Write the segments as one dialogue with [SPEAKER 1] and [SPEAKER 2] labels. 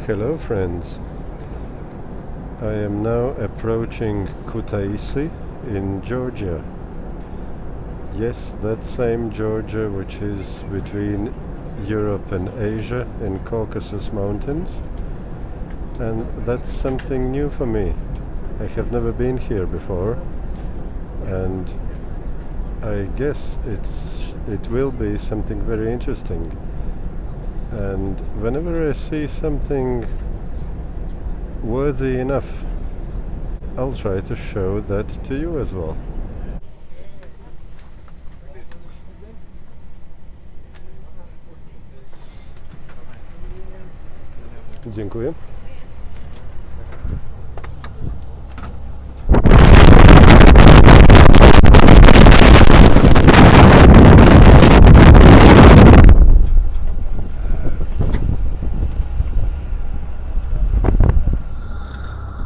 [SPEAKER 1] Hello friends, I am now approaching Kutaisi in Georgia. Yes, that same Georgia which is between Europe and Asia in Caucasus mountains, and that's something new for me. I have never been here before, and I guess it will be something very interesting. And whenever I see something worthy enough, I'll try to show that to you as well. Dziękuję.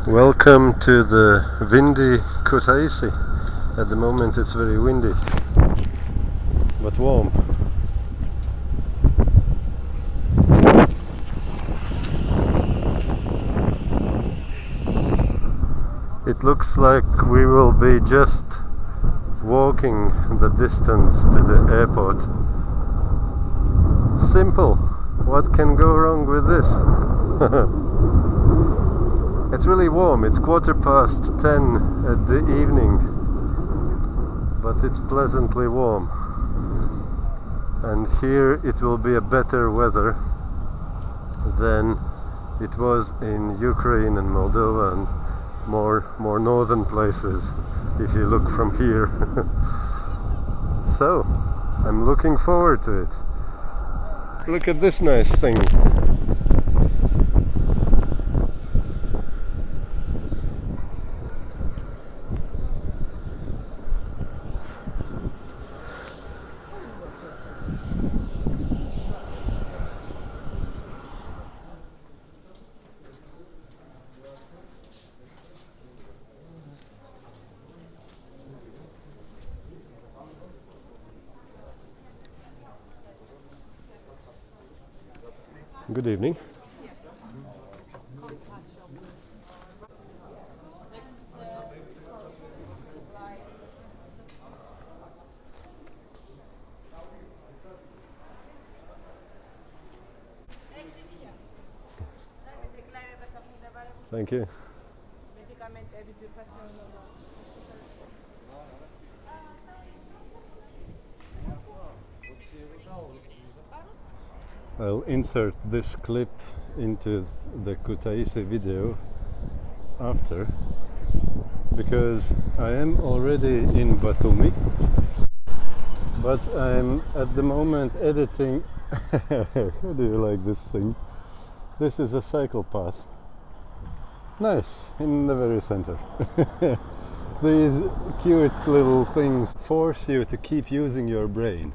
[SPEAKER 1] Welcome to the windy Kutaisi. At the moment it's very windy, but warm. It looks like we will be just walking the distance to the airport. Simple. What can go wrong with this? It's really warm. It's 10:15 at the evening, but it's pleasantly warm. And here it will be a better weather than it was in Ukraine and Moldova and more northern places if you look from here. So I'm looking forward to it. Look at this nice thing. Good evening. Thank you. I'll insert this clip into the Kutaisi video after, because I am already in Batumi, but I'm at the moment editing. How do you like this thing? This is a cycle path. Nice, in the very center. These cute little things force you to keep using your brain.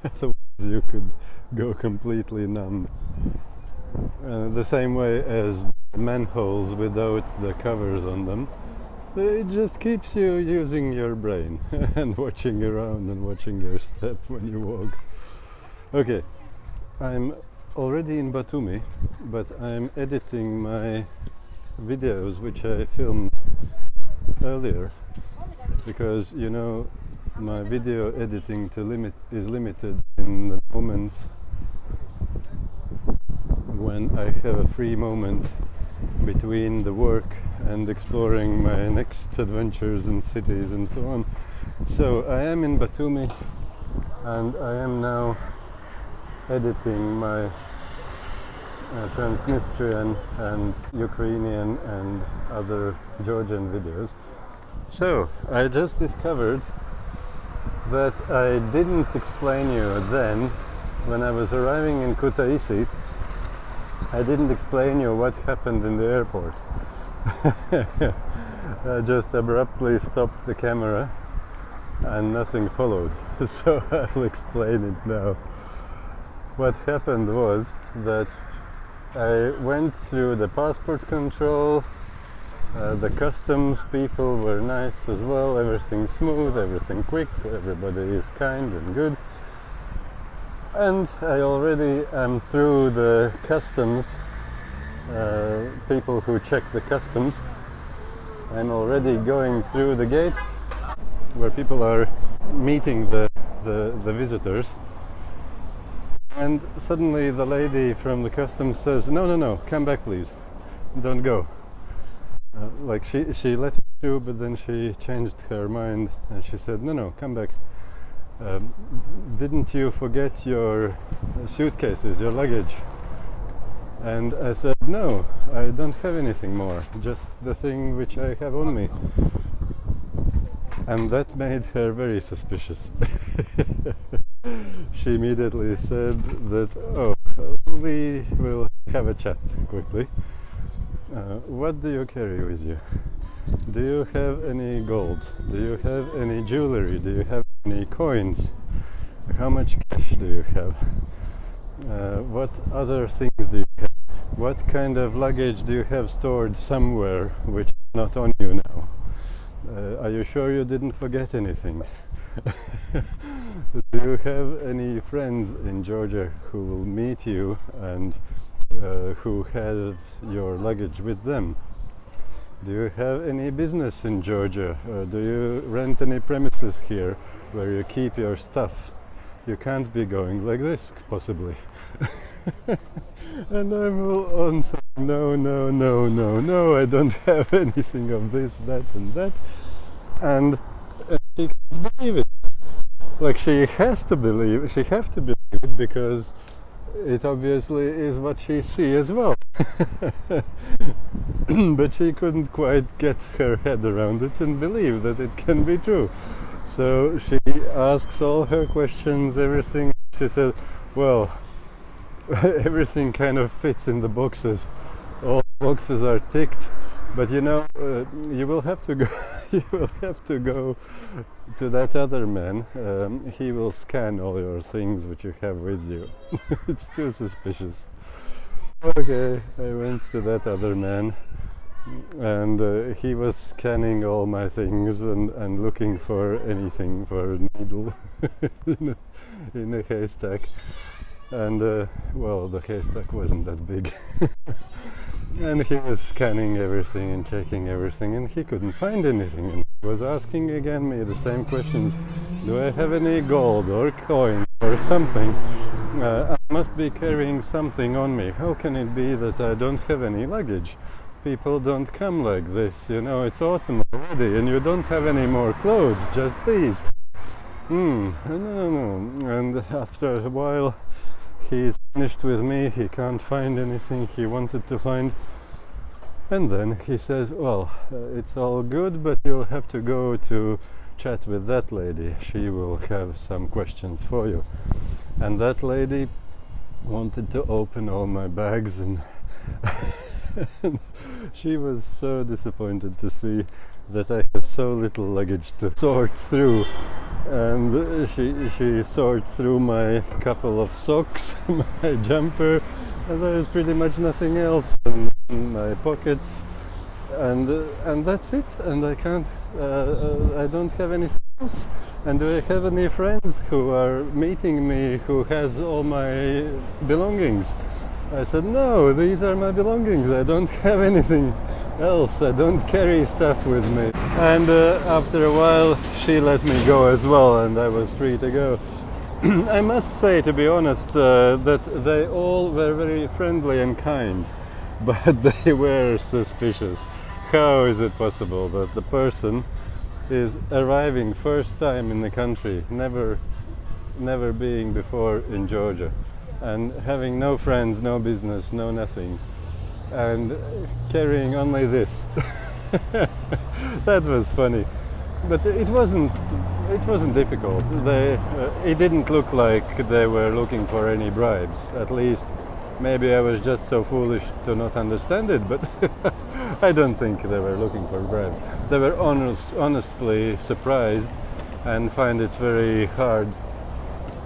[SPEAKER 1] Otherwise you could go completely numb. The same way as manholes without the covers on them. It just keeps you using your brain and watching around and watching your step when you walk. Okay, I'm already in Batumi, but I'm editing my videos which I filmed earlier, because you know my video editing is limited in the moments when I have a free moment between the work and exploring my next adventures and cities and so on. So I am in Batumi and I am now editing my Transnistrian and Ukrainian and other Georgian videos. So I just discovered that I didn't explain you then when I was arriving in Kutaisi. I didn't explain you what happened in the airport. I just abruptly stopped the camera and nothing followed. So I'll explain it now. What happened was that I went through the passport control. The customs people were nice as well, everything smooth, everything quick, everybody is kind and good. And I already am through the customs, people who check the customs. I'm already going through the gate where people are meeting the visitors. And suddenly the lady from the customs says, no, come back please, don't go. Like she let me through, but then she changed her mind and she said, no, come back. Didn't you forget your suitcases, your luggage? And I said, no, I don't have anything more, just the thing which I have on me. And that made her very suspicious. She immediately said that, oh, we will have a chat quickly. What do you carry with you? Do you have any gold? Do you have any jewelry? Do you have any coins? How much cash do you have? What other things do you have? What kind of luggage do you have stored somewhere which is not on you now? Are you sure you didn't forget anything? Do you have any friends in Georgia who will meet you and who have your luggage with them? Do you have any business in Georgia? Do you rent any premises here where you keep your stuff? You can't be going like this, possibly. And I'm all on saying, no, I don't have anything of this, that and that. And she can't believe it. Like she has to believe it because it obviously is what she sees as well. But she couldn't quite get her head around it and believe that it can be true. So she asks all her questions, everything. She says, well, everything kind of fits in the boxes. All boxes are ticked, but you know, you will have to go. You will have to go to that other man. He will scan all your things which you have with you. It's too suspicious. Okay, I went to that other man, and he was scanning all my things and looking for anything, for a needle in a haystack. And well, the haystack wasn't that big. And he was scanning everything and checking everything, and he couldn't find anything. And he was asking again me the same questions. Do I have any gold or coin or something? I must be carrying something on me. How can it be that I don't have any luggage? People don't come like this, you know, it's autumn already, and you don't have any more clothes, just these. No. And after a while, he's finished with me, he can't find anything he wanted to find. And then he says, well, it's all good, but you'll have to go to chat with that lady. She will have some questions for you. And that lady wanted to open all my bags, and she was so disappointed to see that I have so little luggage to sort through. And she sorted through my couple of socks, my jumper, and there's pretty much nothing else in my pockets, and that's it. And I can't, I don't have anything else. And do I have any friends who are meeting me who has all my belongings? I said, no, these are my belongings. I don't have anything else. I don't carry stuff with me. And after a while, she let me go as well, and I was free to go. I must say, to be honest, that they all were very friendly and kind, but they were suspicious. How is it possible that the person is arriving first time in the country, never being before in Georgia, and having no friends, no business, no nothing, and carrying only this? That was funny, but it wasn't difficult. It didn't look like they were looking for any bribes. At least maybe I was just so foolish to not understand it, but I don't think they were looking for bribes. They were honestly surprised and find it very hard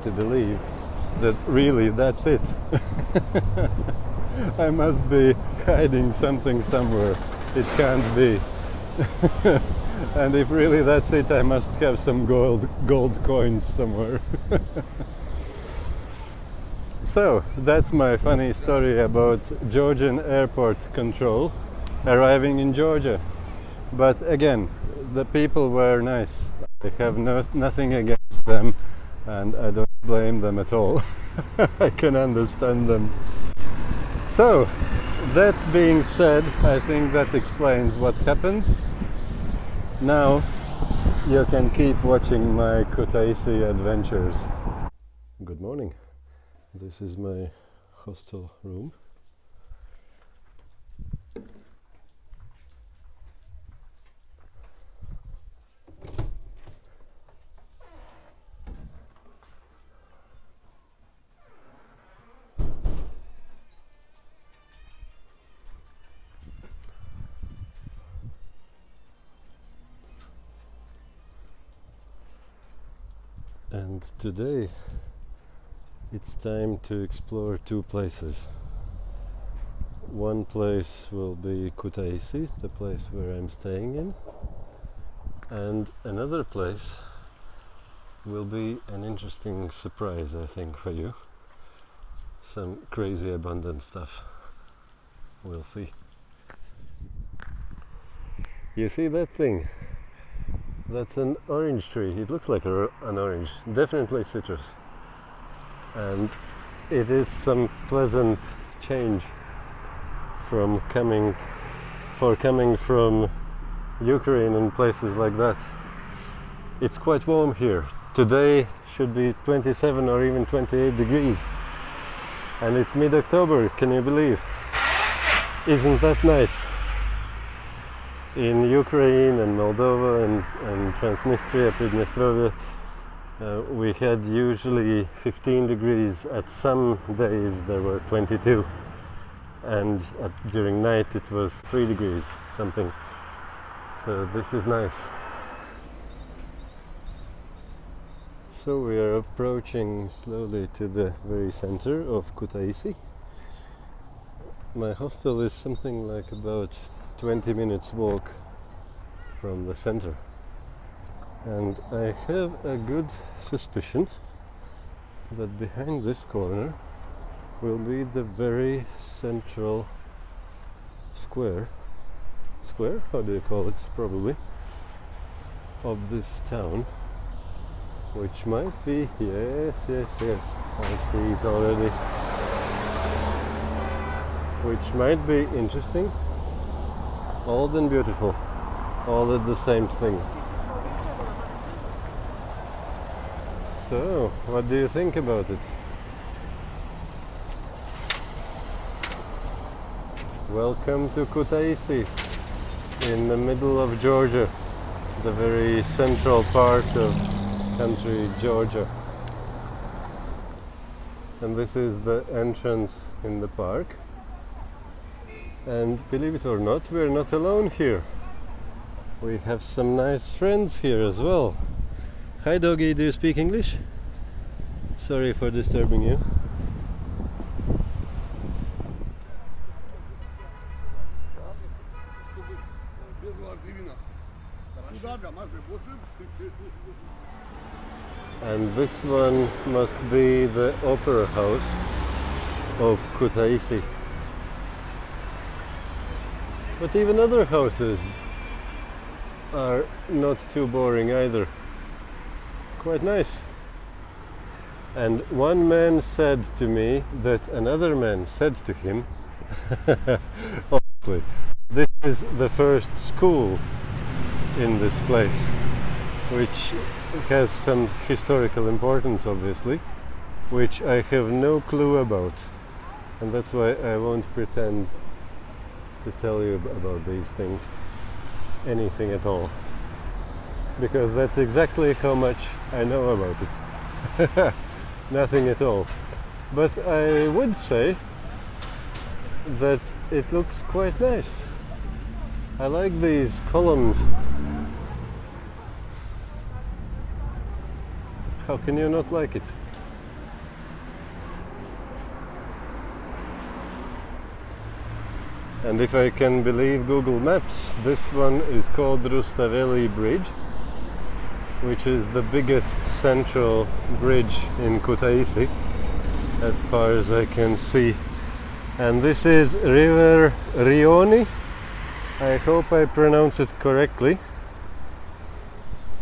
[SPEAKER 1] to believe that really that's it. I must be hiding something somewhere. It can't be. And if really that's it, I must have some gold coins somewhere. So that's my funny story about Georgian airport control arriving in Georgia. But again, the people were nice. I have nothing against them, and I don't blame them at all. I can understand them. So, that being said, I think that explains what happened. Now you can keep watching my Kutaisi adventures. Good morning. This is my hostel room. And today it's time to explore two places. One place will be Kutaisi, the place where I'm staying in, and another place will be an interesting surprise, I think, for you. Some crazy abundant stuff. We'll see. You see that thing? That's an orange tree. It looks like an orange, definitely citrus. And it is some pleasant change from coming from Ukraine and places like that. It's quite warm here. Today should be 27 or even 28 degrees. And it's mid-October, can you believe? Isn't that nice? In Ukraine and Moldova and Transnistria, Pridnestrovia, we had usually 15 degrees. At some days there were 22, and during night it was 3 degrees something. So this is nice. So we are approaching slowly to the very center of Kutaisi. My hostel is something like about 20 minutes walk from the center, and I have a good suspicion that behind this corner will be the very central square, how do you call it, probably, of this town, which might be, yes, I see it already, which might be interesting. Old and beautiful, all at the same thing. So, what do you think about it? Welcome to Kutaisi, in the middle of Georgia, the very central part of country Georgia. And this is the entrance in the park. And believe it or not, we're not alone here. We have some nice friends here as well. Hi doggy, do you speak English? Sorry for disturbing you. And this one must be the opera house of Kutaisi. But even other houses are not too boring either. Quite nice. And one man said to me that another man said to him, obviously, this is the first school in this place, which has some historical importance, obviously, which I have no clue about. And that's why I won't pretend to tell you about these things, anything at all, because that's exactly how much I know about it. Nothing at all. But I would say that it looks quite nice. I like these columns. How can you not like it? And if I can believe Google Maps, this one is called Rustaveli Bridge, which is the biggest central bridge in Kutaisi, as far as I can see. And this is River Rioni. I hope I pronounce it correctly.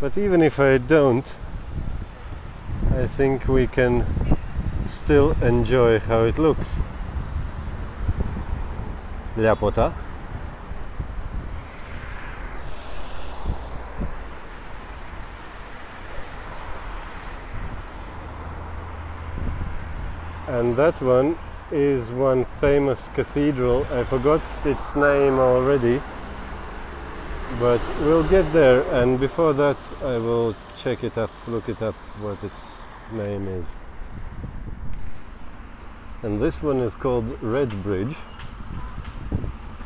[SPEAKER 1] But even if I don't, I think we can still enjoy how it looks. Ляпота. And that one is one famous cathedral. I forgot its name already, but we'll get there, and before that I will check it up, look it up what its name is. And this one is called Red Bridge,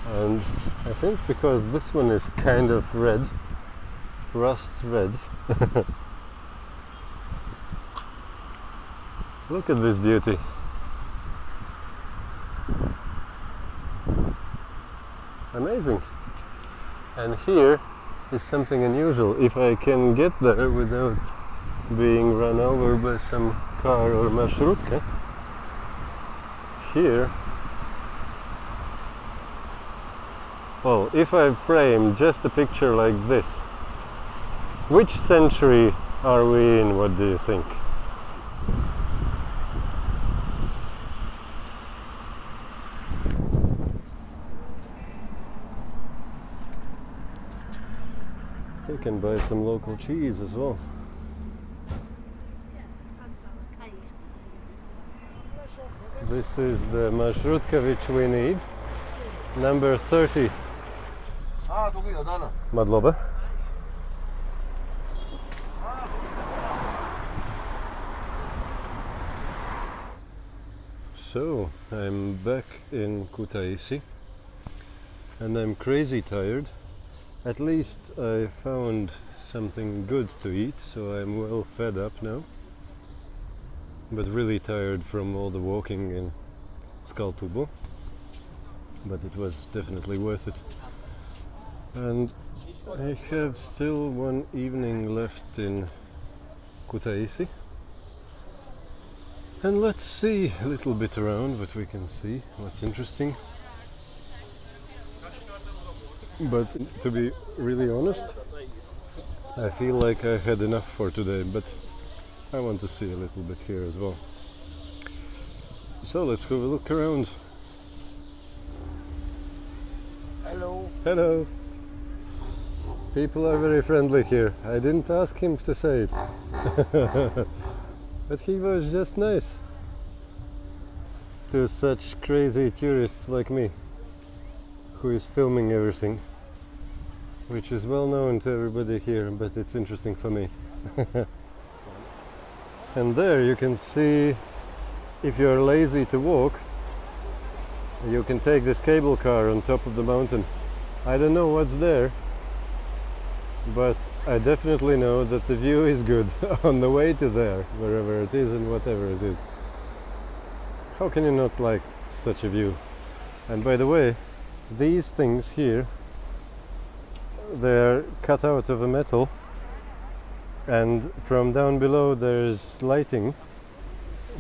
[SPEAKER 1] and I think because this one is kind of red, rust red. Look at this beauty. Amazing. And here is something unusual. If I can get there without being run over by some car or marshrutka, here, well, if I frame just a picture like this, which century are we in, what do you think? You can buy some local cheese as well. This is the marshrutka which we need, number 30. Madloba. So, I'm back in Kutaisi and I'm crazy tired. At least I found something good to eat, so I'm well fed up now. But really tired from all the walking in Skaltubo. But it was definitely worth it. And I have still one evening left in Kutaisi. And let's see a little bit around what we can see, what's interesting. But to be really honest, I feel like I had enough for today, but I want to see a little bit here as well. So let's have a look around.
[SPEAKER 2] Hello.
[SPEAKER 1] Hello. People are very friendly here. I didn't ask him to say it. But he was just nice to such crazy tourists like me, who is filming everything, which is well known to everybody here, but it's interesting for me. And there you can see, if you're lazy to walk, you can take this cable car on top of the mountain. I don't know what's there, but I definitely know that the view is good on the way to there, wherever it is and whatever it is. How can you not like such a view? And by the way, these things here, they're cut out of a metal, and from down below there's lighting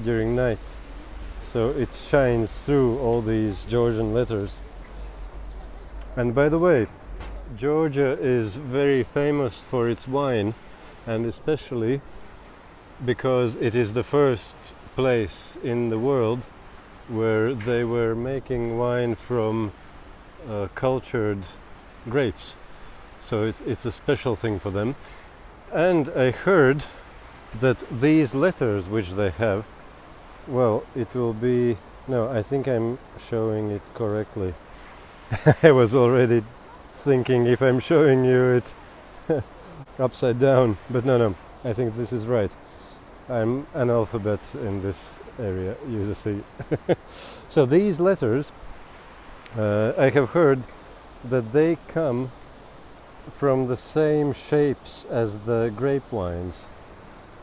[SPEAKER 1] during night, so it shines through all these Georgian letters. And by the way, Georgia is very famous for its wine, and especially because it is the first place in the world where they were making wine from cultured grapes. So it's a special thing for them. And I heard that these letters which they have, well, it will be, no, I think I'm showing it correctly. I was already thinking if I'm showing you it upside down, but no, I think this is right. I'm an alphabet in this area, you see. So these letters, I have heard that they come from the same shapes as the grape wines.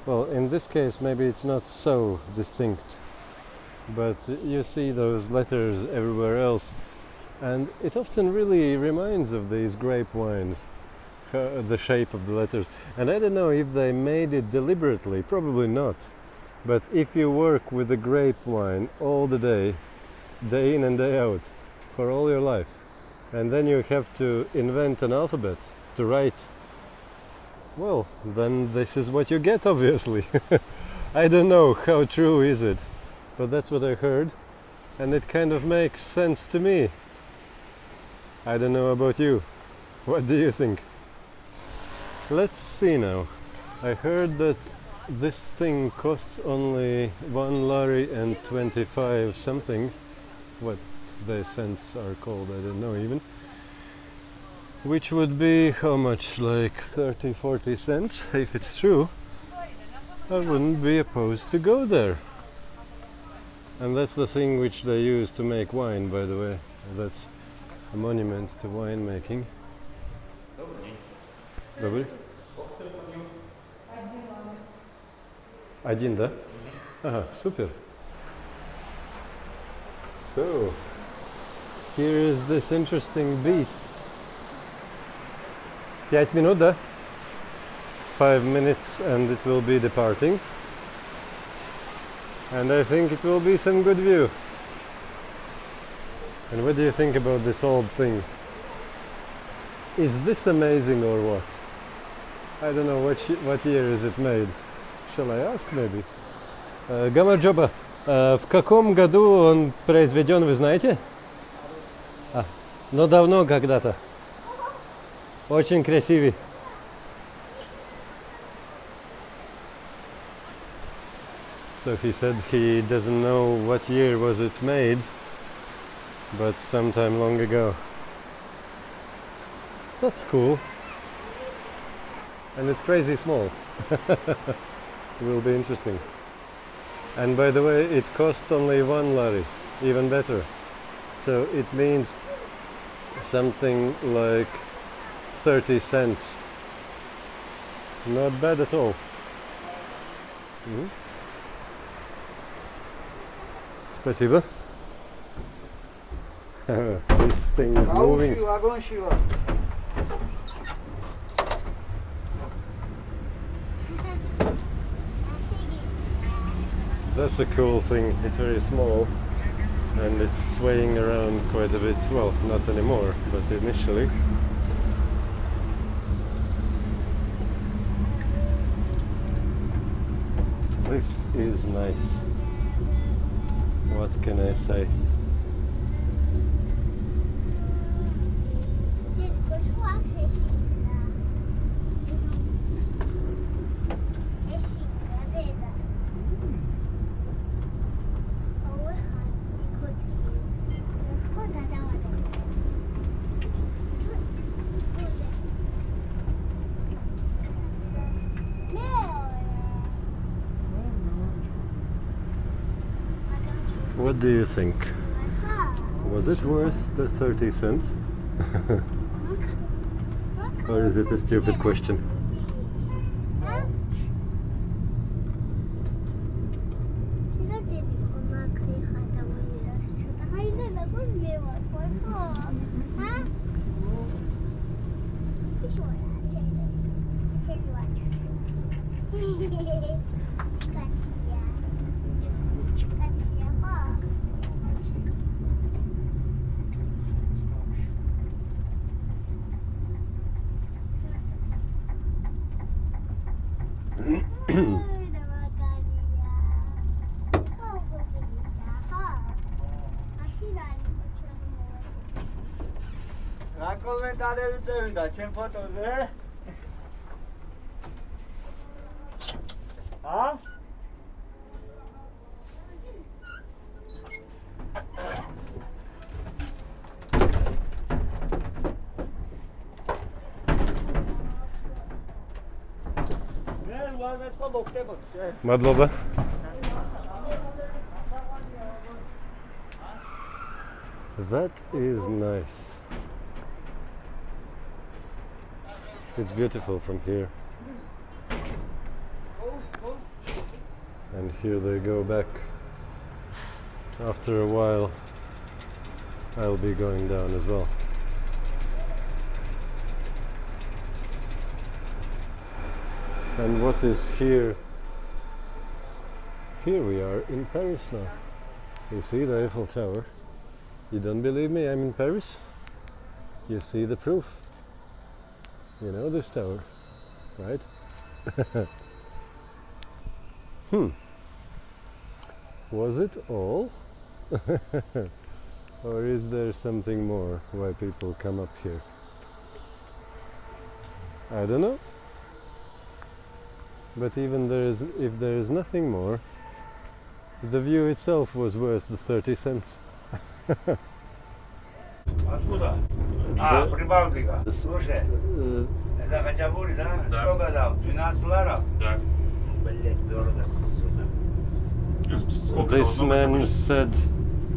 [SPEAKER 1] Well, in this case maybe it's not so distinct, but you see those letters everywhere else, and it often really reminds of these grape wines, the shape of the letters. And I don't know if they made it deliberately, probably not, But if you work with the grape wine all the day in and day out, for all your life, and then you have to invent an alphabet to write, well, then this is what you get, obviously. I don't know how true is it, but that's what I heard, and it kind of makes sense to me. I don't know about you. What do you think? Let's see now. I heard that this thing costs only 1 lari and 25 something. What the cents are called, I don't know even. Which would be how much? Like 30-40 cents. If it's true, I wouldn't be opposed to go there. And that's the thing which they use to make wine, by the way. That's a monument to winemaking. Добрый. Один, да? Ага, супер. So, here is this interesting beast. 5 minut, да? 5 minutes and it will be departing. And I think it will be some good view. And what do you think about this old thing? Is this amazing or what? I don't know what year is it made. Shall I ask maybe? Гамарджоба, в каком году он произведен, вы знаете? Но давно когда-то. Очень красивый. So he said he doesn't know what year was it made, but sometime long ago. That's cool. And it's crazy small. Will be interesting. And by the way, it cost only 1 lari, even better. So it means something like 30 cents. Not bad at all. Mm-hmm. Спасибо. This thing is moving. That's a cool thing. It's very small and it's swaying around quite a bit. Well, not anymore, but initially. This is nice. What can I say? What do you think? Was it worth the 30 cents? Or is it a stupid question? Madloba. That is nice. It's beautiful from here. And here they go back. After a while, I'll be going down as well. And what is here? here we are in Paris now. You see the Eiffel Tower. You don't believe me, I'm in Paris? You see the proof. You know this tower, right? Was it all? Or is there something more why people come up here? I don't know. But even if there is nothing more, the view itself was worth the 30 cents.
[SPEAKER 2] Откуда? Прибалтика. Слушай, это Хачапури, да?
[SPEAKER 3] Да.
[SPEAKER 2] Сколько дал? 12 ларов?
[SPEAKER 3] Да.
[SPEAKER 2] Блять, дорого, сука.
[SPEAKER 3] Сколько
[SPEAKER 1] This
[SPEAKER 3] должно быть
[SPEAKER 1] man
[SPEAKER 3] обычно?
[SPEAKER 1] said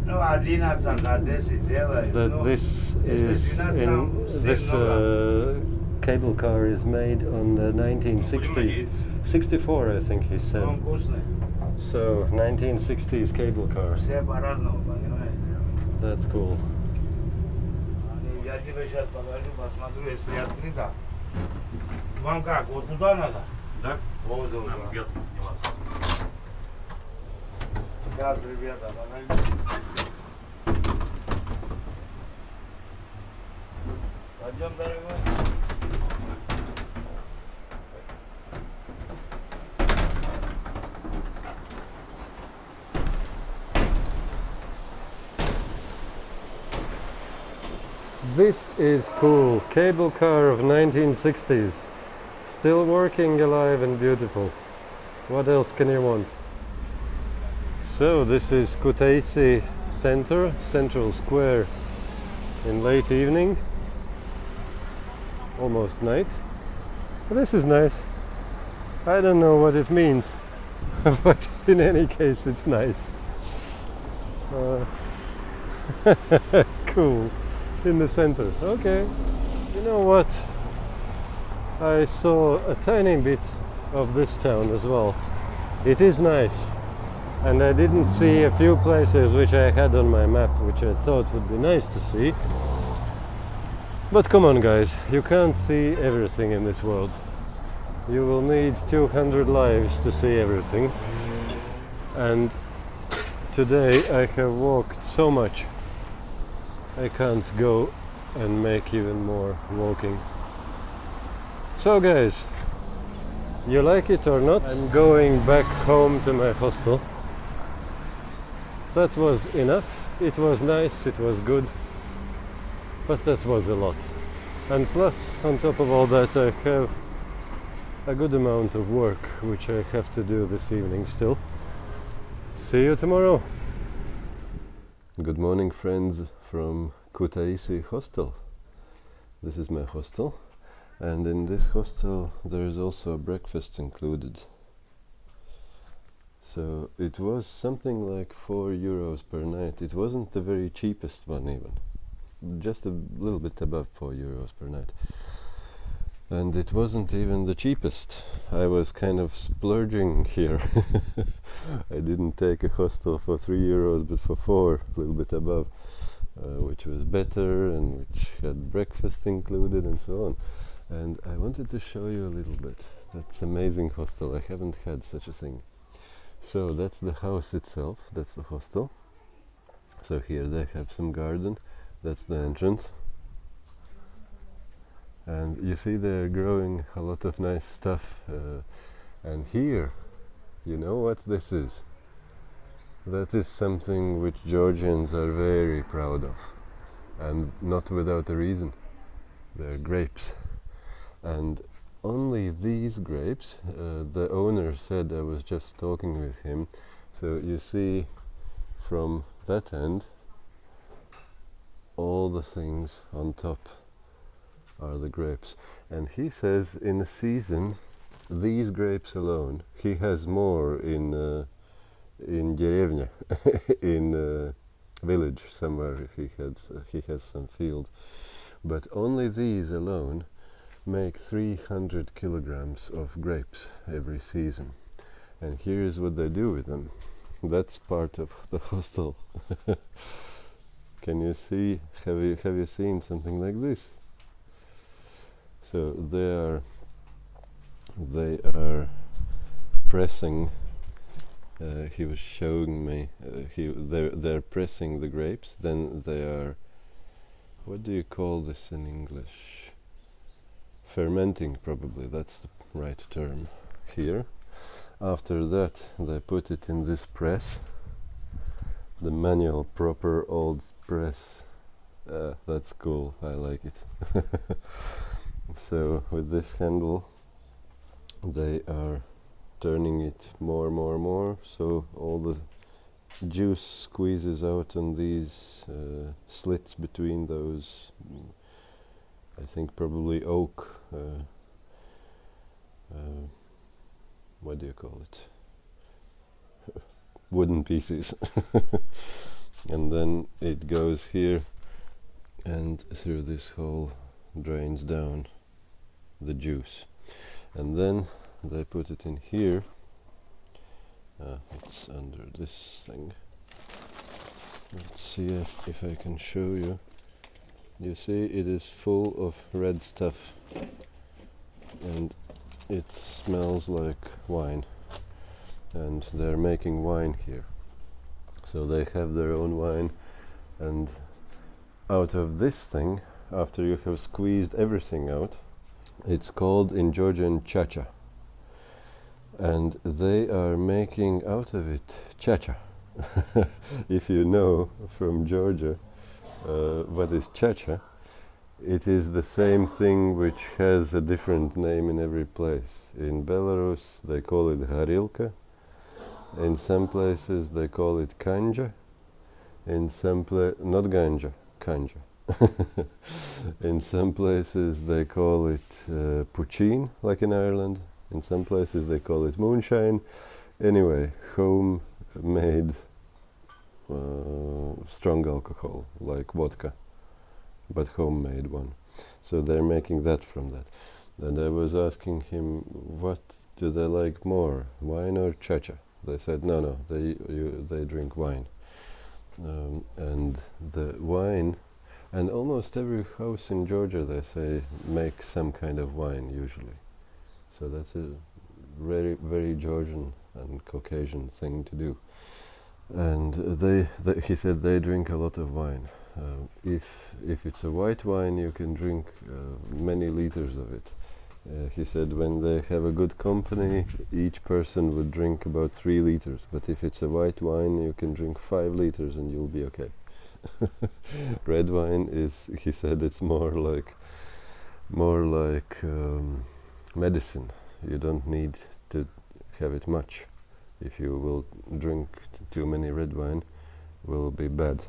[SPEAKER 2] Ну, 11 на 10 делай.
[SPEAKER 1] that
[SPEAKER 2] Ну,
[SPEAKER 1] this
[SPEAKER 2] если
[SPEAKER 1] is
[SPEAKER 2] 12 там
[SPEAKER 1] this
[SPEAKER 2] всем много.
[SPEAKER 1] cable car is made on the 1960s. 64, I think he said.
[SPEAKER 2] Он вкусный.
[SPEAKER 1] So 1960s cable car.
[SPEAKER 2] Все по-разному, понимаешь?
[SPEAKER 1] That's cool.
[SPEAKER 2] Я тебе сейчас покажу, посмотрю, если открыто. Вам как, вот туда надо?
[SPEAKER 3] Да?
[SPEAKER 2] Вот туда.
[SPEAKER 3] Нам вверх подниматься.
[SPEAKER 2] Сейчас, ребята, подождите. Пойдем, дорогой.
[SPEAKER 1] This is cool. Cable car of 1960s. Still working, alive and beautiful. What else can you want? So this is Kutaisi Center, Central Square in late evening. Almost night. This is nice. I don't know what it means, but in any case it's nice. Cool. In the center. Okay. You know what? I saw a tiny bit of this town as well. It is nice. And I didn't see a few places which I had on my map, which I thought would be nice to see. But come on, guys, you can't see everything in this world. You will need 200 lives to see everything. And today I have walked so much. I can't go and make even more walking. So guys, you like it or not? I'm going back home to my hostel. That was enough. It was nice, it was good, but that was a lot. And plus, on top of all that, I have a good amount of work which I have to do this evening still. See you tomorrow. Good morning, friends from Kutaisi Hostel. This is my hostel, and in this hostel there is also a breakfast included. So it was something like €4 per night. It wasn't the very cheapest one even, just a little bit above €4 per night. And it wasn't even the cheapest. I was kind of splurging here. I didn't take a hostel for €3 but for 4, a little bit above, which was better and which had breakfast included and so on. And I wanted to show you a little bit. That's amazing hostel. I haven't had such a thing. So that's the house itself, that's the hostel. So here they have some garden, that's the entrance. And you see they're growing a lot of nice stuff. And here, you know what this is? That is something which Georgians are very proud of. And not without a reason. They're grapes. And only these grapes, the owner said, I was just talking with him, so you see from that end all the things on top are the grapes. And he says in a season, these grapes alone, he has more in деревня, in village somewhere he has some field, but only these alone make 300 kilograms of grapes every season. And here is what they do with them. That's part of the hostel. Can you see? Have you seen something like this? So they are pressing he was showing me. They're pressing the grapes. Then they are. What do you call this in English? Fermenting, probably. That's the right term here. After that, they put it in this press. The manual, proper old press. That's cool. I like it. So with this handle, they are turning it more, so all the juice squeezes out on these slits between those, I think probably oak, what do you call it? Wooden pieces. And then it goes here and through this hole drains down the juice. And then they put it in here. It's under this thing. Let's see if I can show you. You see, it is full of red stuff, and it smells like wine. And they're making wine here. So they have their own wine, and out of this thing, after you have squeezed everything out, it's called in Georgian chacha. And they are making out of it chacha. If you know from Georgia what is chacha, it is the same thing which has a different name in every place. In Belarus they call it harilka. In some places they call it kanja. In some not ganja, kanja. In some places they call it puccin, like in Ireland. In some places they call it moonshine. Anyway, homemade strong alcohol, like vodka, but homemade one. So they're making that from that. And I was asking him, what do they like more, wine or chacha? They said, no, they drink wine. And the wine, and almost every house in Georgia, they say, makes some kind of wine usually. So that's a very, very Georgian and Caucasian thing to do. And he said they drink a lot of wine. If it's a white wine, you can drink many liters of it. He said when they have a good company, each person would drink about 3 liters. But if it's a white wine, you can drink 5 liters and you'll be okay. Red wine is, he said, it's more like medicine. You don't need to have it much. If you will drink too many red wine, will be bad.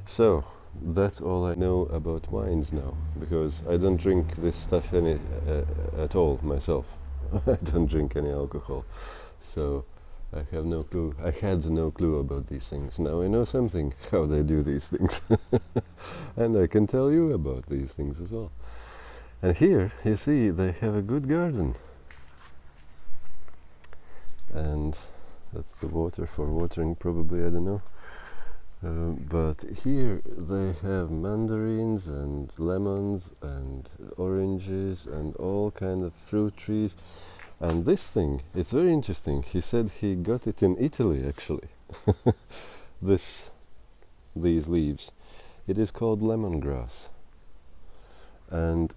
[SPEAKER 1] So that's all I know about wines now, because I don't drink this stuff at all myself. I don't drink any alcohol, so I have no clue. I had no clue about these things. Now I know something, how they do these things. And I can tell you about these things as well. And here, you see, they have a good garden. And that's the water for watering, probably, I don't know. But here they have mandarins and lemons and oranges and all kind of fruit trees. And this thing, it's very interesting. He said he got it in Italy, actually. These leaves. It is called lemongrass. And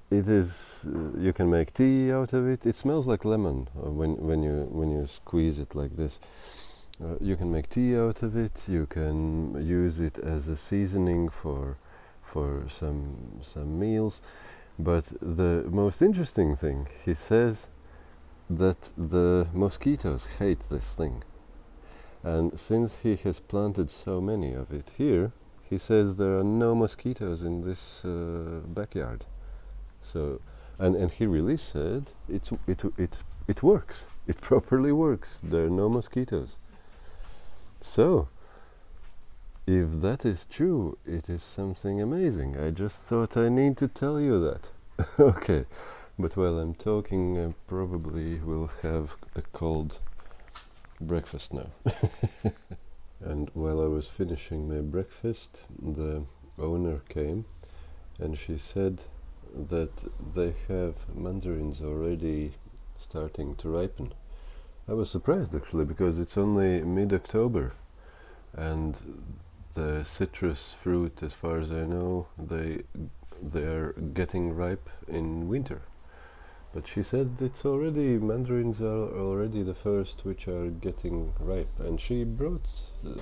[SPEAKER 1] it is, you can make tea out of it. It smells like lemon when you squeeze it like this. You can make tea out of it. You can use it as a seasoning for some meals. But the most interesting thing, he says that the mosquitoes hate this thing. And since he has planted so many of it here, he says there are no mosquitoes in this backyard. So, and he really said it works. It properly works. There are no mosquitoes. So, if that is true, it is something amazing. I just thought I need to tell you that. Okay, but while I'm talking, I probably will have a cold breakfast now. And while I was finishing my breakfast, the owner came, and she said that they have mandarins already starting to ripen, I was surprised actually, because it's only mid-October and the citrus fruit, as far as I know, they are getting ripe in winter. But she said it's already, mandarins are already the first which are getting ripe, and she brought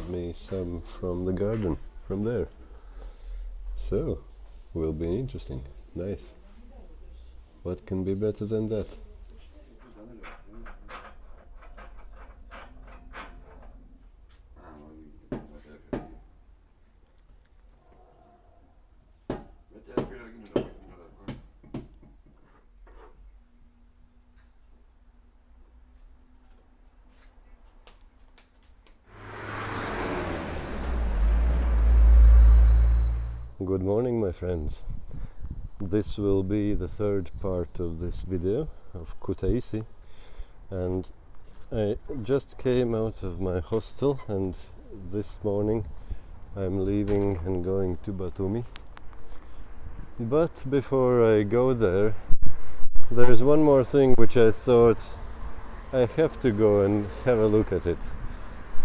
[SPEAKER 1] me some from the garden from there. So, will be interesting. Nice. What can be better than that? Good morning, my friends. This will be the third part of this video of Kutaisi, and I just came out of my hostel, and this morning I'm leaving and going to Batumi. But before I go there is one more thing which I thought I have to go and have a look at it,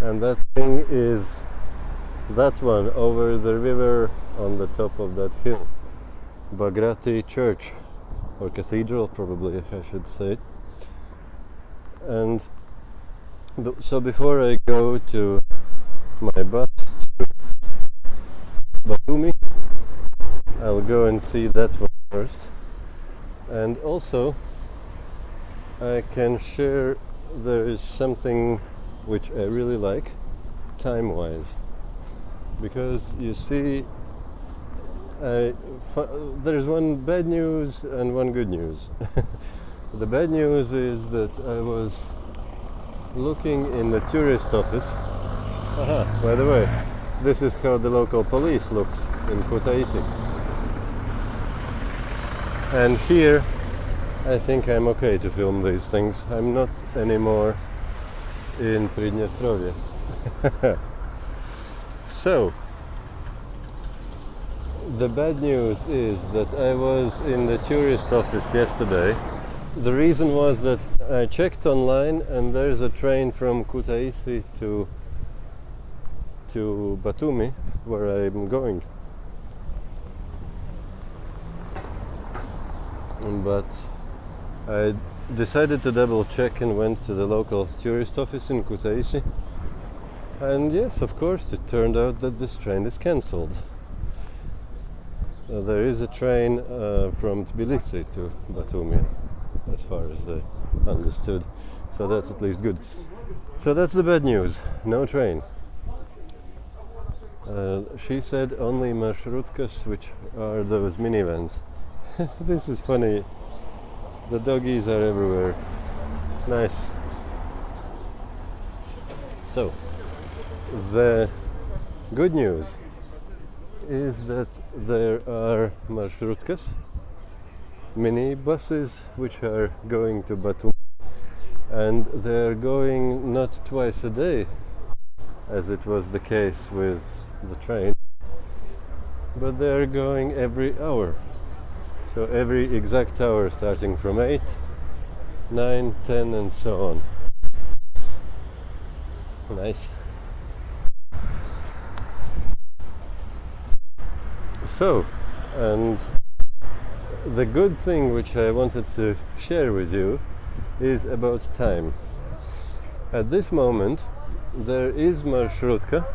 [SPEAKER 1] and that thing is that one over the river on the top of that hill, Bagrati Church, or Cathedral probably I should say. And so before I go to my bus to Batumi, I'll go and see that one first. And also I can share, there is something which I really like time-wise, because you see there's one bad news and one good news. The bad news is that I was looking in the tourist office. Aha, by the way, this is how the local police looks in Kutaisi. And here I think I'm okay to film these things. I'm not anymore in Pridnestrovje. So, the bad news is that I was in the tourist office yesterday. The reason was that I checked online and there's a train from Kutaisi to Batumi, where I'm going. But I decided to double check and went to the local tourist office in Kutaisi. And yes, of course, it turned out that this train is cancelled. There is a train from Tbilisi to Batumi, as far as I understood. So that's at least good. So that's the bad news. No train. She said only marshrutkas, which are those minivans. This is funny. The doggies are everywhere. Nice. So, the good news is that there are marshrutkas, mini buses, which are going to Batumi, and they're going not twice a day, as it was the case with the train, but they're going every hour. So every exact hour, starting from 8, 9, 10 and so on. Nice. So, and the good thing which I wanted to share with you is about time. At this moment there is marshrutka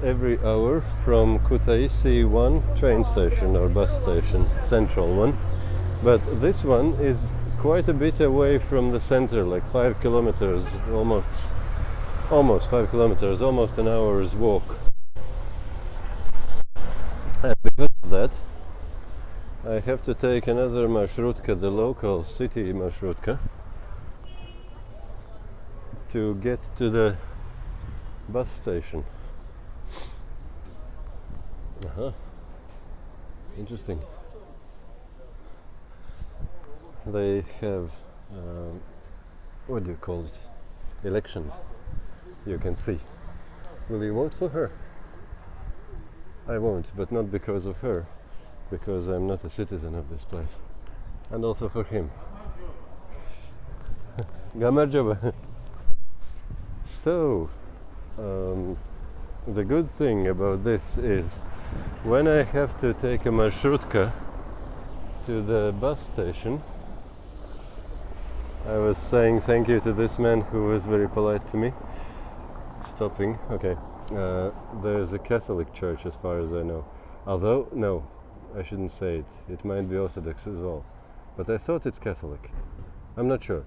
[SPEAKER 1] every hour from Kutaisi 1 train station or bus station, central one, but this one is quite a bit away from the center, like 5 kilometers, almost 5 kilometers, almost an hour's walk. And because of that I have to take another marshrutka, the local city marshrutka, to get to the bus station. Interesting. They have what do you call it? Elections. You can see. Will you vote for her? I won't, but not because of her, because I'm not a citizen of this place, and also for him. Gamerjaba. So, the good thing about this is when I have to take a marshrutka to the bus station, I was saying thank you to this man who was very polite to me, stopping. Okay, there's a Catholic church as far as I know. Although, no, I shouldn't say it. It might be Orthodox as well. But I thought it's Catholic. I'm not sure.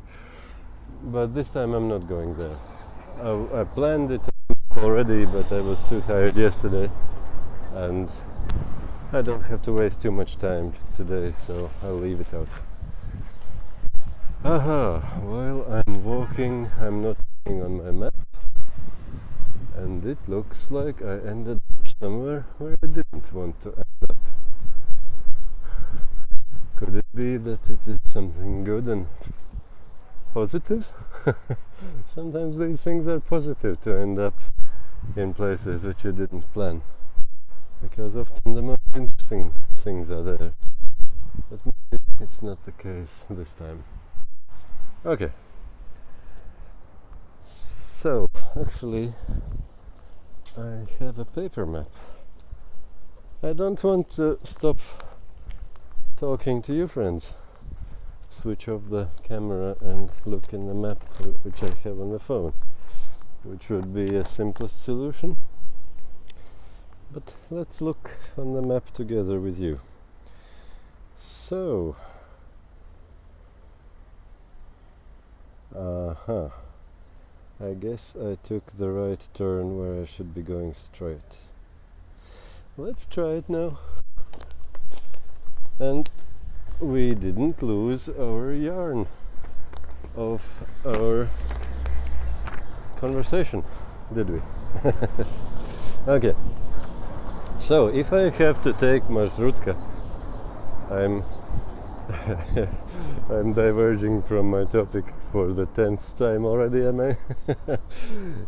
[SPEAKER 1] But this time I'm not going there. I planned it already, but I was too tired yesterday. And I don't have to waste too much time today, so I'll leave it out. Aha, while I'm walking, I'm not looking on my map. And it looks like I ended up somewhere where I didn't want to end up. Could it be that it is something good and positive? Sometimes these things are positive to end up in places which you didn't plan, because often the most interesting things are there. But maybe it's not the case this time. Okay. So, actually, I have a paper map. I don't want to stop talking to you, friends. Switch off the camera and look in the map which I have on the phone, which would be a simplest solution. But let's look on the map together with you. So, I guess I took the right turn where I should be going straight. Let's try it now. And we didn't lose our yarn of our conversation, did we? Okay. So, if I have to take marshrutka, I'm diverging from my topic for the 10th time already, am I?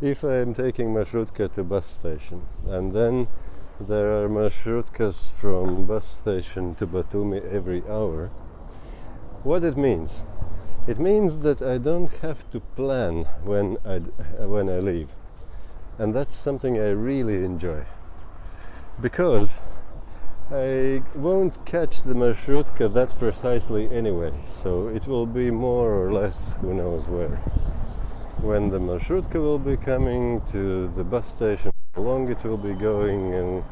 [SPEAKER 1] If I'm taking marshrutka to bus station, and then there are marshrutkas from bus station to Batumi every hour, what it means? It means that I don't have to plan when I leave, and that's something I really enjoy, because I won't catch the marshrutka that precisely anyway, so it will be more or less who knows where. When the marshrutka will be coming to the bus station, how long it will be going, and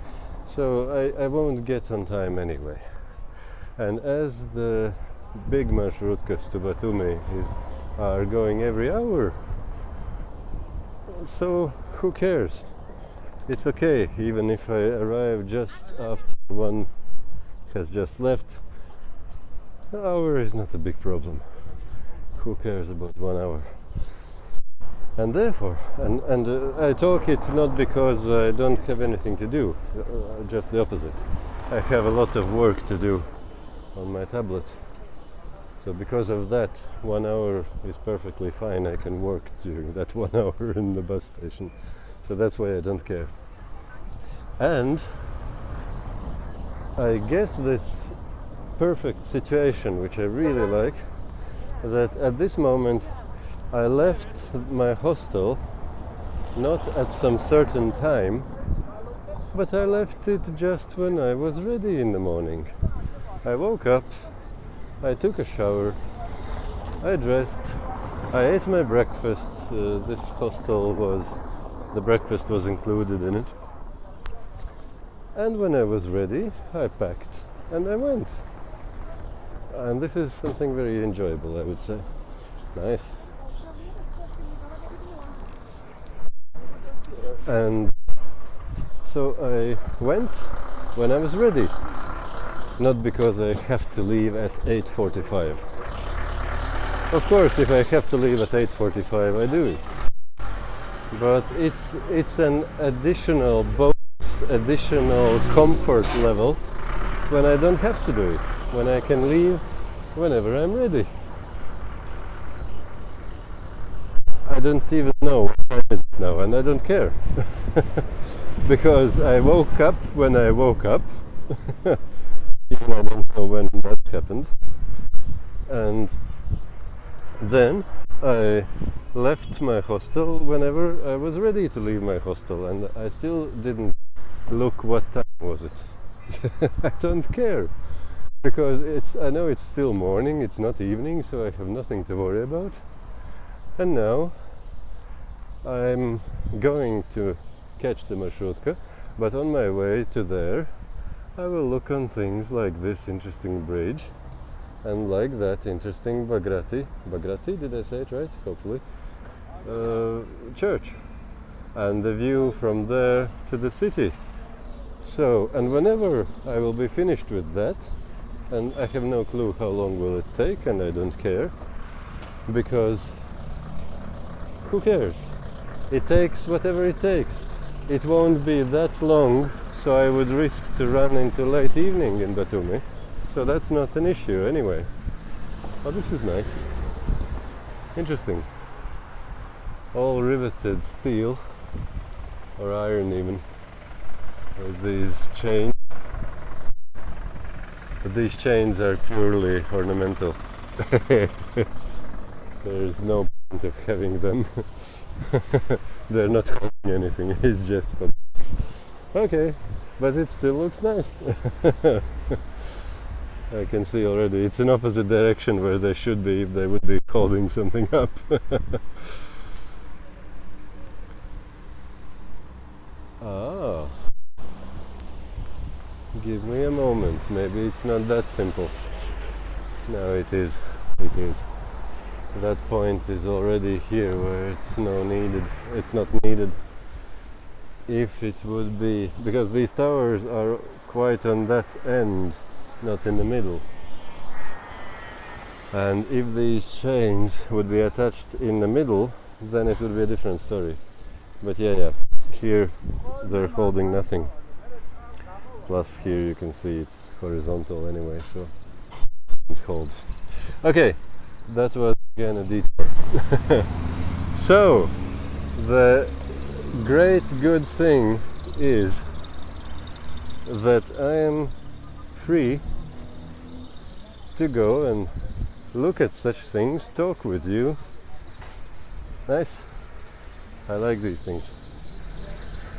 [SPEAKER 1] so I won't get on time anyway. And as the big marshrutkas to Batumi are going every hour, so who cares? It's okay, even if I arrive just after one has just left. An hour is not a big problem. Who cares about 1 hour? And therefore, I talk it not because I don't have anything to do, just the opposite. I have a lot of work to do on my tablet. So because of that, 1 hour is perfectly fine. I can work during that 1 hour in the bus station. So that's why I don't care. And I get this perfect situation, which I really like, that at this moment I left my hostel not at some certain time, but I left it just when I was ready in the morning. I woke up, I took a shower, I dressed, I ate my breakfast. This hostel the breakfast was included in it. And when I was ready, I packed and I went. And this is something very enjoyable, I would say. Nice. And so I went when I was ready, not because I have to leave at 8:45. Of course, if I have to leave at 8:45, I do it. But it's an additional bonus, additional comfort level when I don't have to do it, when I can leave whenever I'm ready. I don't even know what time it is now, and I don't care. Because I woke up when I woke up, even I don't know when that happened. And then I left my hostel whenever I was ready to leave my hostel, and I still didn't look what time was it. I don't care, because I know it's still morning, it's not evening, so I have nothing to worry about. And now I'm going to catch the marshrutka, but on my way to there I will look on things like this interesting bridge and like that interesting Bagrati, did I say it right? Hopefully. Church, and the view from there to the city. So, and whenever I will be finished with that, and I have no clue how long will it take, and I don't care, because who cares? It takes whatever it takes. It won't be that long, so I would risk to run into late evening in Batumi. So that's not an issue anyway. Oh, this is nice. Interesting. All riveted steel, or iron even, with these chains. But these chains are purely ornamental. There's no point of having them. They're not holding anything, it's just for books. Okay, but it still looks nice. I can see already it's in opposite direction where they should be if they would be holding something up. Ah, give me a moment, maybe it's not that simple. No, it is. That point is already here where it's not needed. If it would be, because these towers are quite on that end, not in the middle. And if these chains would be attached in the middle, then it would be a different story. But yeah, here they're holding nothing. Plus here you can see it's horizontal anyway, so it hold. Okay, that was again a detour. So, the great good thing is that I am free to go and look at such things, talk with you. Nice. I like these things.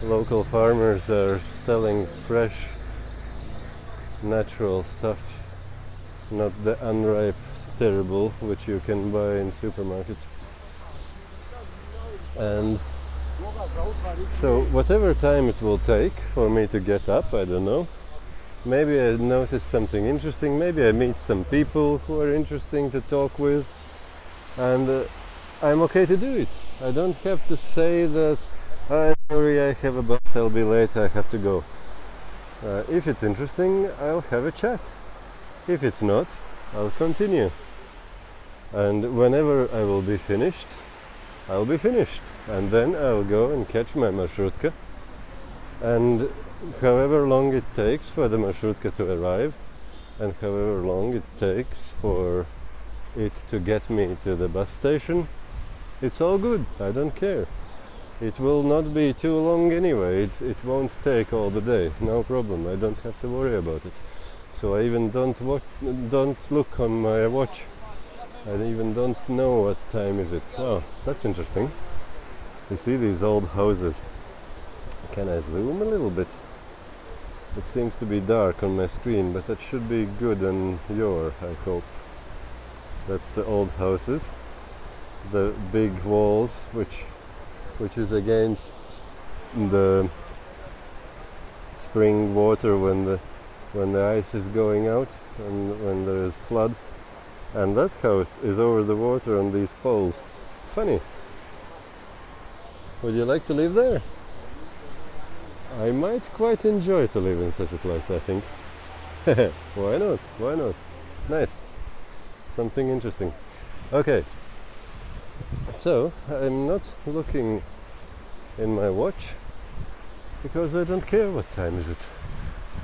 [SPEAKER 1] Local farmers are selling fresh, natural stuff, not the unripe terrible which you can buy in supermarkets. And so whatever time it will take for me to get up, I don't know. Maybe I notice something interesting, maybe I meet some people who are interesting to talk with, and I'm okay to do it. I don't have to say that, I'm sorry, I have a bus, I'll be late, I have to go. If it's interesting, I'll have a chat. If it's not, I'll continue. And whenever I will be finished, I'll be finished. And then I'll go and catch my marshrutka. And however long it takes for the marshrutka to arrive, and however long it takes for it to get me to the bus station, it's all good. I don't care. It will not be too long anyway. It won't take all the day. No problem. I don't have to worry about it. So I even don't look on my watch. I even don't know what time is it. Oh, that's interesting. You see these old houses. Can I zoom a little bit? It seems to be dark on my screen, but that should be good on your, I hope. That's the old houses. The big walls, which is against the spring water when the ice is going out and when there is flood. And that house is over the water on these poles. Funny. Would you like to live there? I might quite enjoy to live in such a place, I think. Why not? Why not? Nice. Something interesting. Okay. So, I'm not looking in my watch because I don't care what time is it.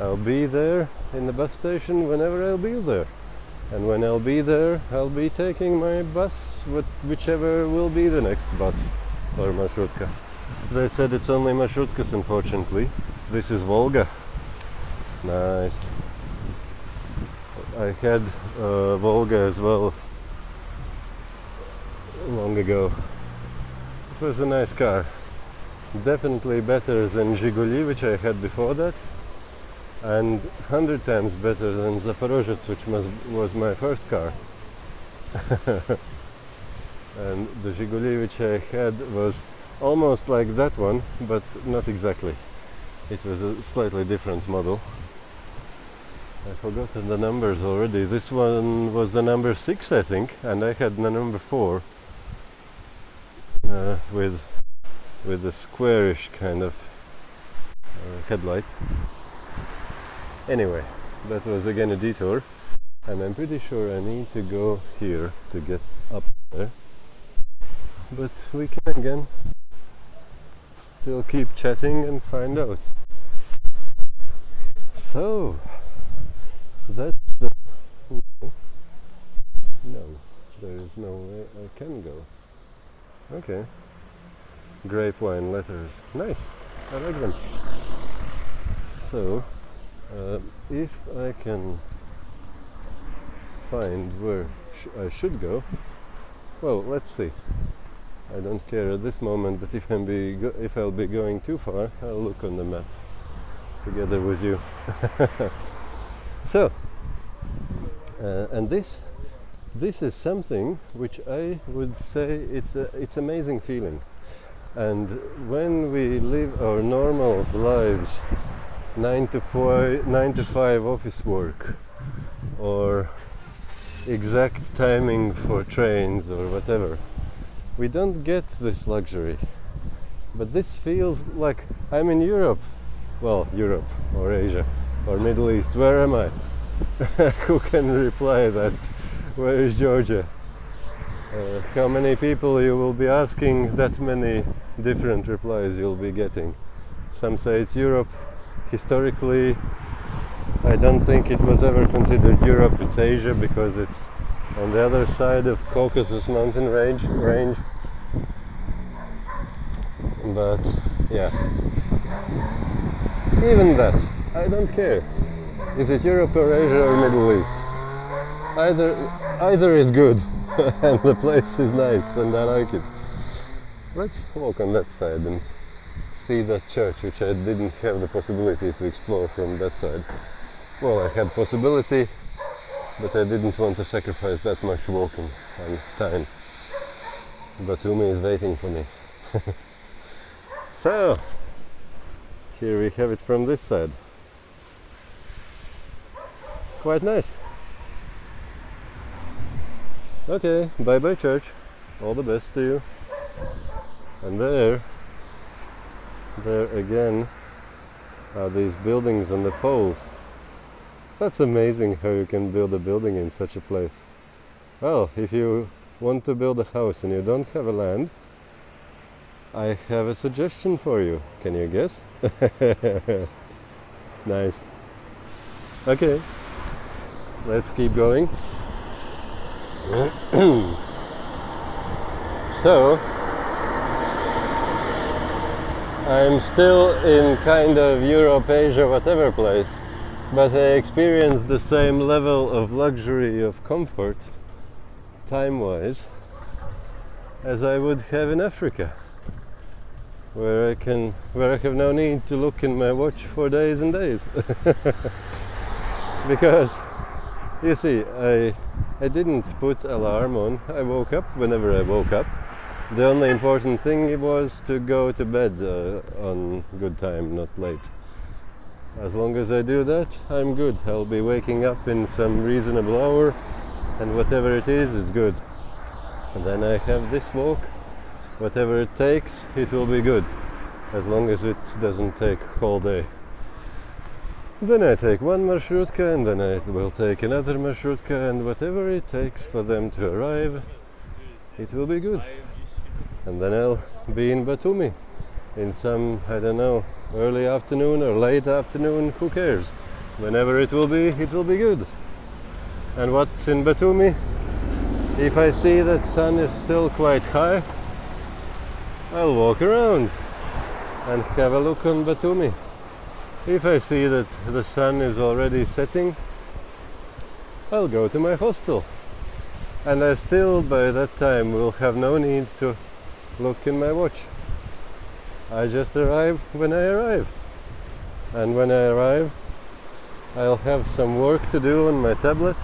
[SPEAKER 1] I'll be there in the bus station whenever I'll be there. And when I'll be there, I'll be taking my bus, whichever will be the next bus or marshrutka. They said it's only marshrutkas, unfortunately. This is Volga. Nice. I had Volga as well long ago. It was a nice car. Definitely better than Zhiguli, which I had before that, and 100 times better than Zaporozhets, which was my first car. And the Zhiguli which I had was almost like that one, but not exactly. It was a slightly different model. I've forgotten the numbers already. This one was the number 6, I think, and I had the number 4 with the squarish kind of headlights. Anyway, that was again a detour, and I'm pretty sure I need to go here to get up there. But we can again still keep chatting and find out. So that's the no, there is no way I can go. Okay, grape wine letters, nice, I like them. So if I can find where I should go, well, let's see. I don't care at this moment, but if I'll be going too far, I'll look on the map together with you. So, and this is something which I would say it's amazing feeling. And when we live our normal lives, 9 to 5 office work, or exact timing for trains or whatever, we don't get this luxury. But this feels like I'm in Europe. Well, Europe or Asia or Middle East. Where am I? Who can reply that? Where is Georgia? How many people you will be asking, that many different replies you'll be getting. Some say it's Europe. Historically, I don't think it was ever considered Europe. It's Asia because it's on the other side of Caucasus mountain range. But yeah, even that, I don't care. Is it Europe or Asia or Middle East? Either is good, and the place is nice, and I like it. Let's walk on that side and see that church, which I didn't have the possibility to explore from that side. Well, I had possibility, but I didn't want to sacrifice that much walking and time. Batumi is waiting for me. So, here we have it from this side. Quite nice. Okay, bye bye church. All the best to you. And there again are these buildings on the poles. That's amazing how you can build a building in such a place. Well, if you want to build a house and you don't have a land, I have a suggestion for you. Can you guess? Nice. Okay, let's keep going. So, I'm still in kind of Europe, Asia, whatever place, but I experience the same level of luxury, of comfort, time-wise, as I would have in Africa, where I have no need to look in my watch for days and days. Because, you see, I didn't put alarm on. I woke up whenever I woke up. The only important thing was to go to bed on good time, not late. As long as I do that, I'm good. I'll be waking up in some reasonable hour, and whatever it is good. And then I have this walk. Whatever it takes, it will be good, as long as it doesn't take whole day. Then I take one marshrutka, and then I will take another marshrutka, and whatever it takes for them to arrive, it will be good. And then I'll be in Batumi in some, I don't know, early afternoon or late afternoon, who cares? Whenever it will be good. And what in Batumi? If I see that sun is still quite high, I'll walk around and have a look on Batumi. If I see that the sun is already setting, I'll go to my hostel and I still by that time will have no need to look in my watch. I just arrive when I arrive, and when I arrive I'll have some work to do on my tablet,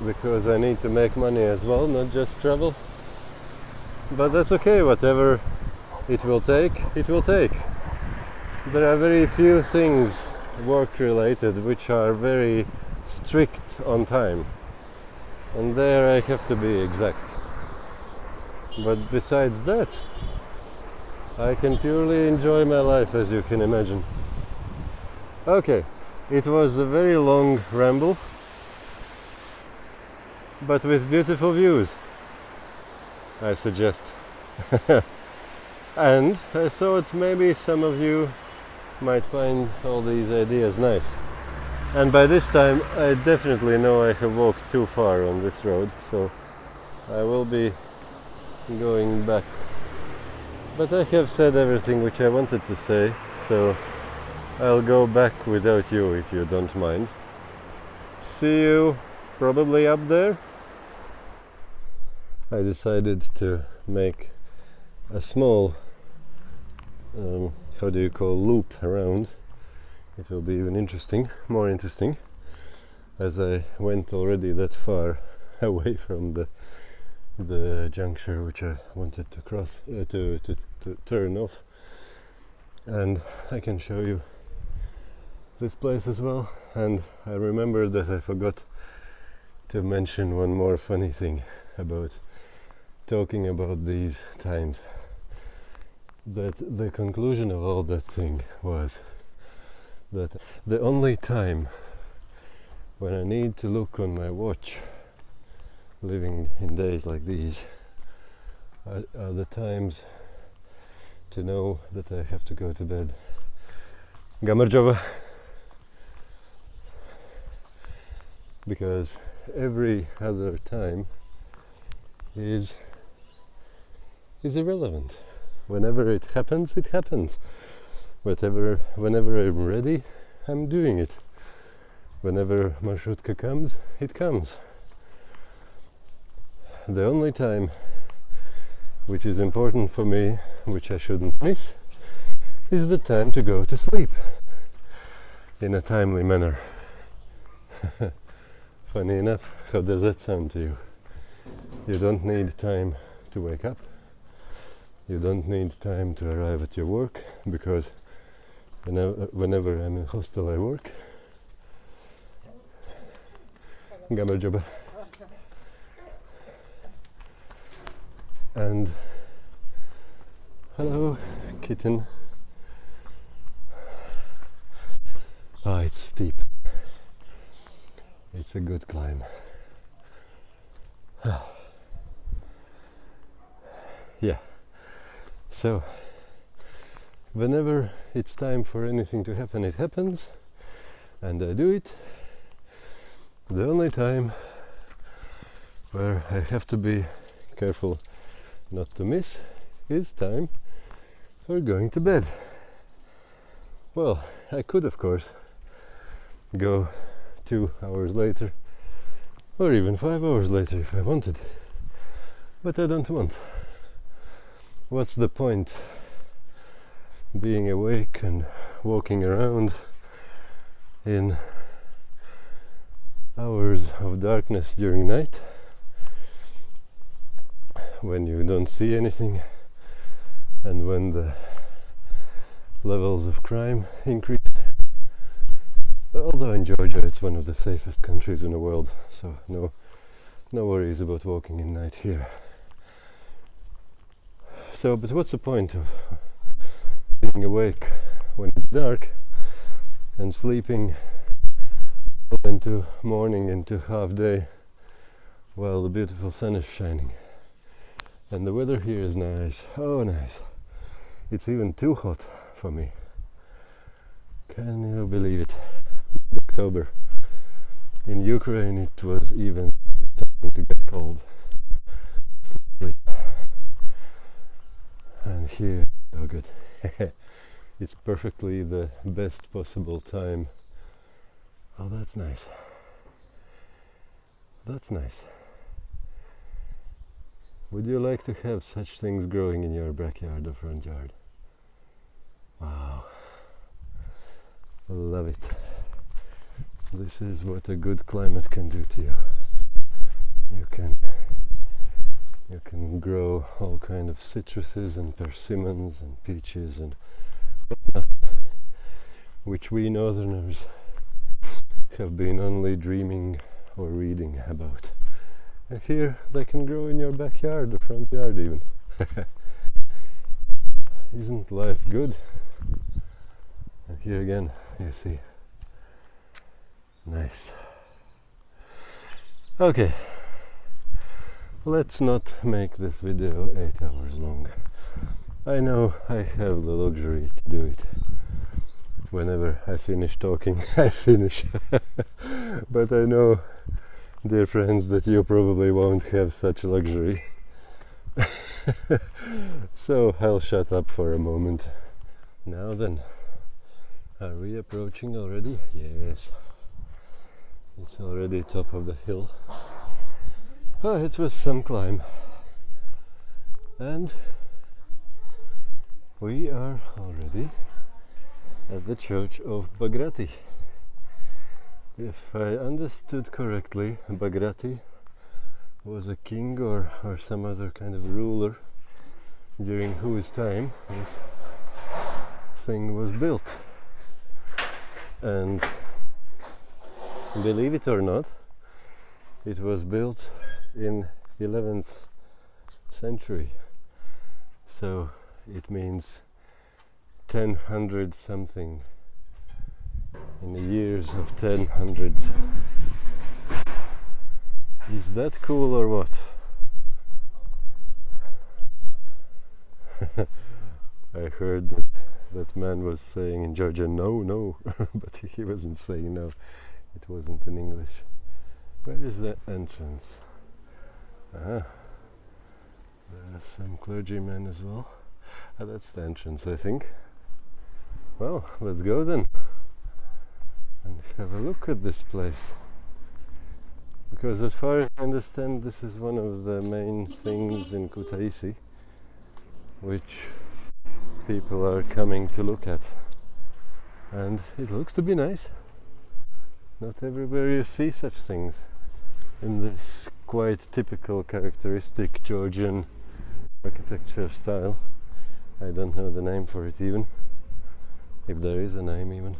[SPEAKER 1] because I need to make money as well, not just travel. But that's okay, whatever it will take, it will take. There are very few things work related which are very strict on time, and there I have to be exact. But besides that, I can purely enjoy my life, as you can imagine. Okay, it was a very long ramble, but with beautiful views, I suggest. And I thought maybe some of you might find all these ideas nice. And by this time I definitely know I have walked too far on this road, so I will be going back. But I have said everything which I wanted to say, so I'll go back without you if you don't mind. See you probably up there. I decided to make a small how do you call, loop around. It will be even more interesting, as I went already that far away from the juncture which I wanted to cross, to turn off. And I can show you this place as well. And I remembered that I forgot to mention one more funny thing about talking about these times. That the conclusion of all that thing was that the only time when I need to look on my watch, living in days like these, are the times to know that I have to go to bed. Gamarjova. Because every other time is irrelevant. Whenever it happens, it happens. Whenever I'm ready, I'm doing it. Whenever marshutka comes, it comes. The only time which is important for me, which I shouldn't miss, is the time to go to sleep in a timely manner. Funny enough, how does that sound to you? You don't need time to wake up. You don't need time to arrive at your work, because whenever I'm in hostel I work. Gamer job. And hello, kitten. Ah, it's steep. It's a good climb. Yeah. So, whenever it's time for anything to happen, it happens, and I do it. The only time where I have to be careful not to miss is time for going to bed. Well, I could, of course, go 2 hours later, or even 5 hours later if I wanted, but I don't want. What's the point being awake and walking around in hours of darkness during night when you don't see anything, and when the levels of crime increase? Although in Georgia it's one of the safest countries in the world, so no worries about walking in night here. So, but what's the point of being awake when it's dark and sleeping into morning, into half day, while the beautiful sun is shining? And the weather here is nice. Oh, nice. It's even too hot for me. Can you believe it? October. In Ukraine it was even starting to get cold. Slightly. And here, oh good. It's perfectly the best possible time. Oh, that's nice. That's nice. Would you like to have such things growing in your backyard or front yard? Wow. Love it. This is what a good climate can do to you. You can grow all kind of citruses and persimmons and peaches and whatnot, which we northerners have been only dreaming or reading about. And here they can grow in your backyard, the front yard even. Isn't life good? And here again, you see. Nice. Okay. Let's not make this video 8 hours long. I know I have the luxury to do it. Whenever I finish talking, I finish. But I know, dear friends, that you probably won't have such luxury. So I'll shut up for a moment. Now then, are we approaching already? Yes. It's already top of the hill. Oh, it was some climb. And we are already at the church of Bagrati. If I understood correctly, Bagrati was a king or some other kind of ruler during whose time this thing was built. And believe it or not, it was built in 11th century, so it means 1000 something, in the years of 1000. Is that cool or what? I heard that man was saying in Georgian no, but he wasn't saying no, it wasn't in English. Where is the entrance? There are some clergymen as well. That's the entrance, I think. Well, let's go then and have a look at this place. Because as far as I understand, this is one of the main things in Kutaisi which people are coming to look at. And it looks to be nice. Not everywhere you see such things in this quite typical, characteristic Georgian architecture style. I don't know the name for it even, if there is a name even.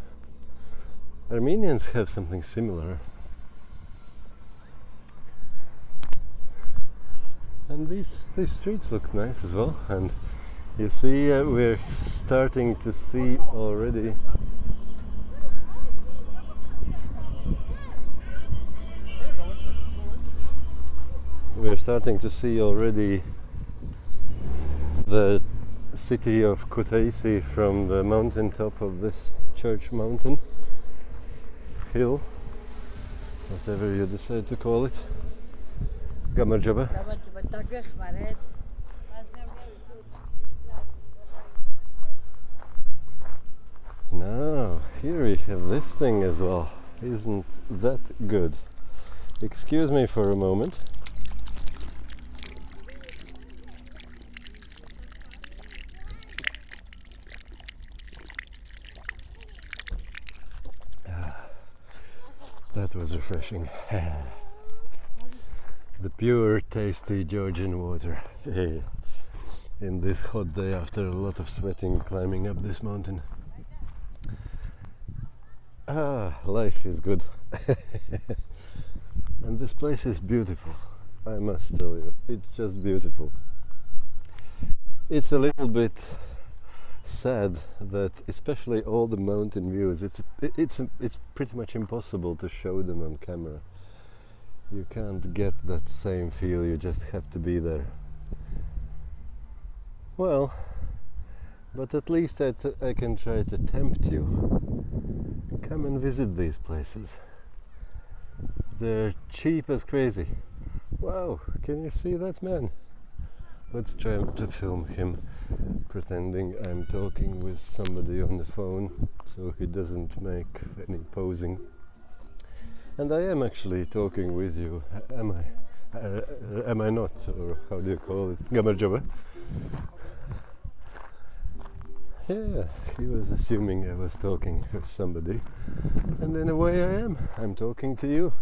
[SPEAKER 1] Armenians have something similar. And these streets look nice as well. And you see, we're starting to see already the city of Kutaisi from the mountain top of this church mountain hill, whatever you decide to call it. Gamarjaba. Now, here we have this thing as well. Isn't that good? Excuse me for a moment. That was refreshing. The pure, tasty Georgian water in this hot day after a lot of sweating climbing up this mountain. Life is good. And this place is beautiful, I must tell you. It's just beautiful. It's a little bit sad that especially all the mountain views, it's pretty much impossible to show them on camera. You can't get that same feel, you just have to be there. Well, but at least I can try to tempt you. Come and visit these places. They're cheap as crazy. Wow, can you see that man? Let's try to film him pretending I'm talking with somebody on the phone so he doesn't make any posing. And I am actually talking with you, am I? Am I not? Or how do you call it? Gamarjaba? Yeah, he was assuming I was talking with somebody. And in a way I am. I'm talking to you.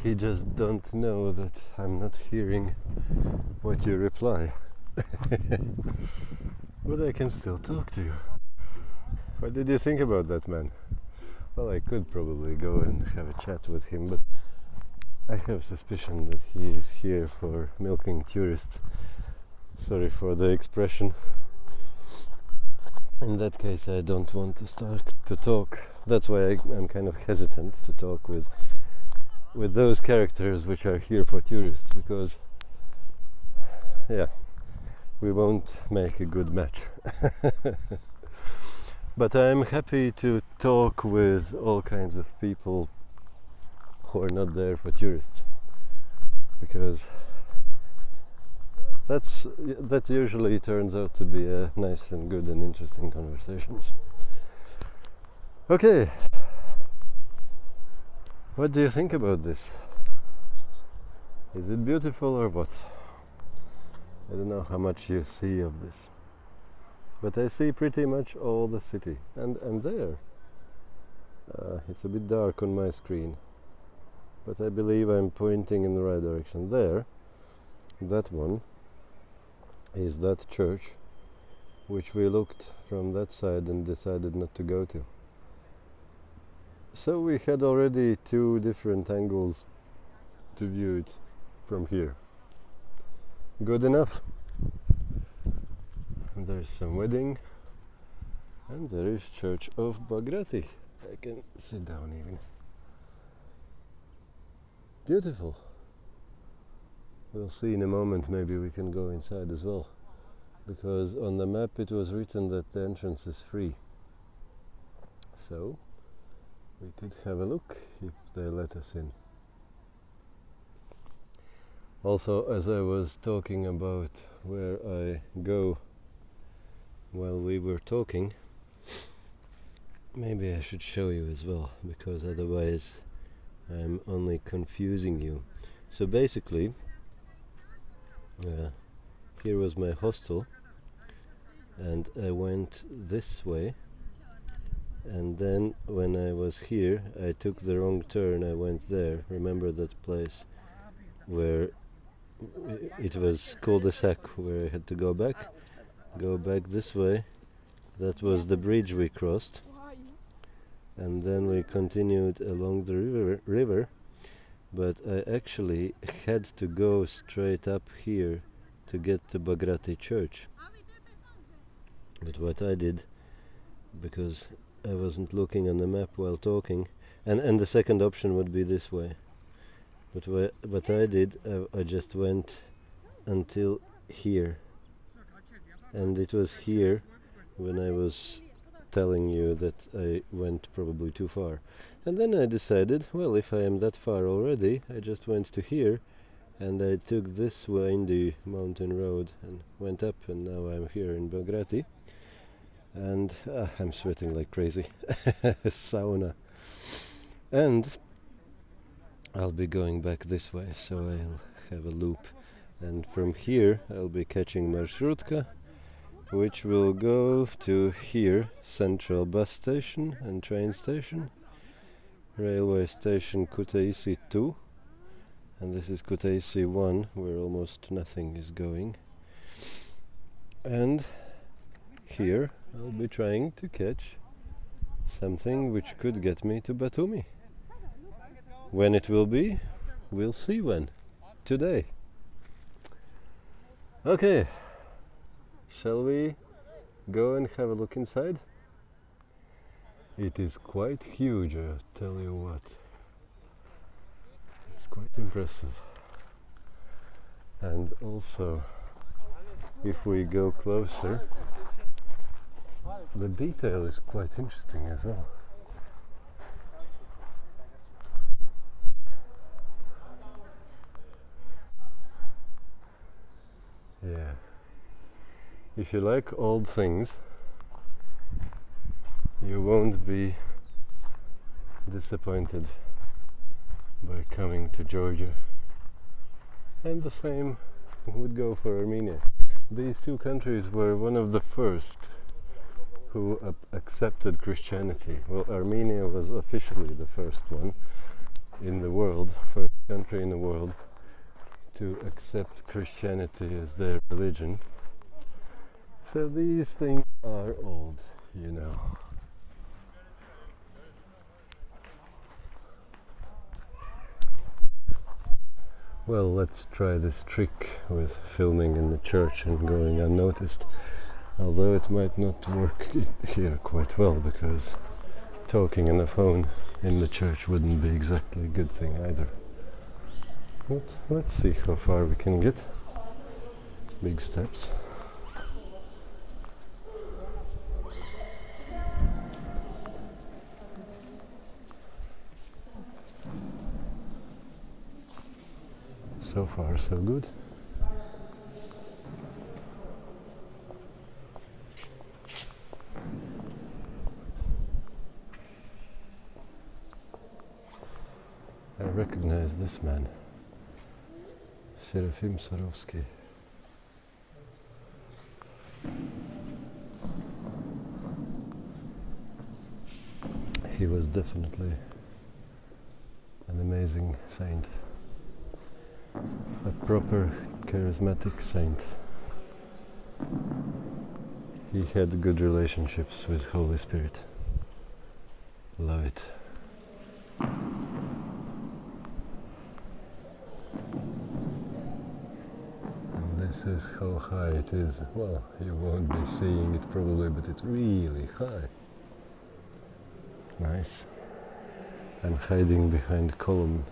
[SPEAKER 1] He just don't know that I'm not hearing what you reply. But I can still talk to you. What did you think about that man? Well, I could probably go and have a chat with him, but I have suspicion that he is here for milking tourists. Sorry for the expression. In that case, I don't want to start to talk. That's why I'm kind of hesitant to talk with those characters which are here for tourists, because yeah, we won't make a good match. But I'm happy to talk with all kinds of people who are not there for tourists, because that usually turns out to be a nice and good and interesting conversations. Okay, what do you think about this? Is it beautiful or what? I don't know how much you see of this, but I see pretty much all the city. And there, it's a bit dark on my screen, but I believe I'm pointing in the right direction. There, that one is that church which we looked from that side and decided not to go to. So we had already two different angles to view it from here. Good enough. And there's some wedding, and there is Church of Bagrati. I can sit down even. Beautiful. We'll see in a moment, maybe we can go inside as well, because on the map it was written that the entrance is free. So we could have a look if they let us in. Also, as I was talking about where I go while we were talking, maybe I should show you as well, because otherwise I'm only confusing you. So basically, here was my hostel, and I went this way, and then when I was here I took the wrong turn. I went there. Remember that place where it was cul-de-sac, where I had to go back this way? That was the bridge we crossed, and then we continued along the river, but I actually had to go straight up here to get to Bagrati church. But what I did, because I wasn't looking on the map while talking, and the second option would be this way, but what I did, I just went until here, and it was here when I was telling you that I went probably too far. And then I decided, well, if I am that far already, I just went to here, and I took this windy mountain road and went up, and now I'm here in Bagrati, and I'm sweating like crazy. Sauna. And I'll be going back this way, so I'll have a loop, and from here I'll be catching Marshrutka, which will go to here, central bus station and train station, railway station Kutaisi 2, and this is Kutaisi 1, where almost nothing is going. And here I'll be trying to catch something which could get me to Batumi. When it will be, we'll see when. Today. Okay. Shall we go and have a look inside? It is quite huge, I'll tell you what. It's quite impressive. And also, if we go closer, the detail is quite interesting as well. Yeah. If you like old things, you won't be disappointed by coming to Georgia. And the same would go for Armenia. These two countries were one of the first who accepted Christianity. Well, Armenia was officially the first one in the world, first country in the world to accept Christianity as their religion. So these things are old, you know. Well, let's try this trick with filming in the church and going unnoticed. Although it might not work here quite well, because talking on the phone in the church wouldn't be exactly a good thing either. But let's see how far we can get. Big steps. So far, so good. I recognize this man, Serafim Sarovsky. He was definitely an amazing saint. A proper charismatic saint. He had good relationships with Holy Spirit. Love it. And this is how high it is. Well, you won't be seeing it probably, but it's really high. Nice. I'm hiding behind a column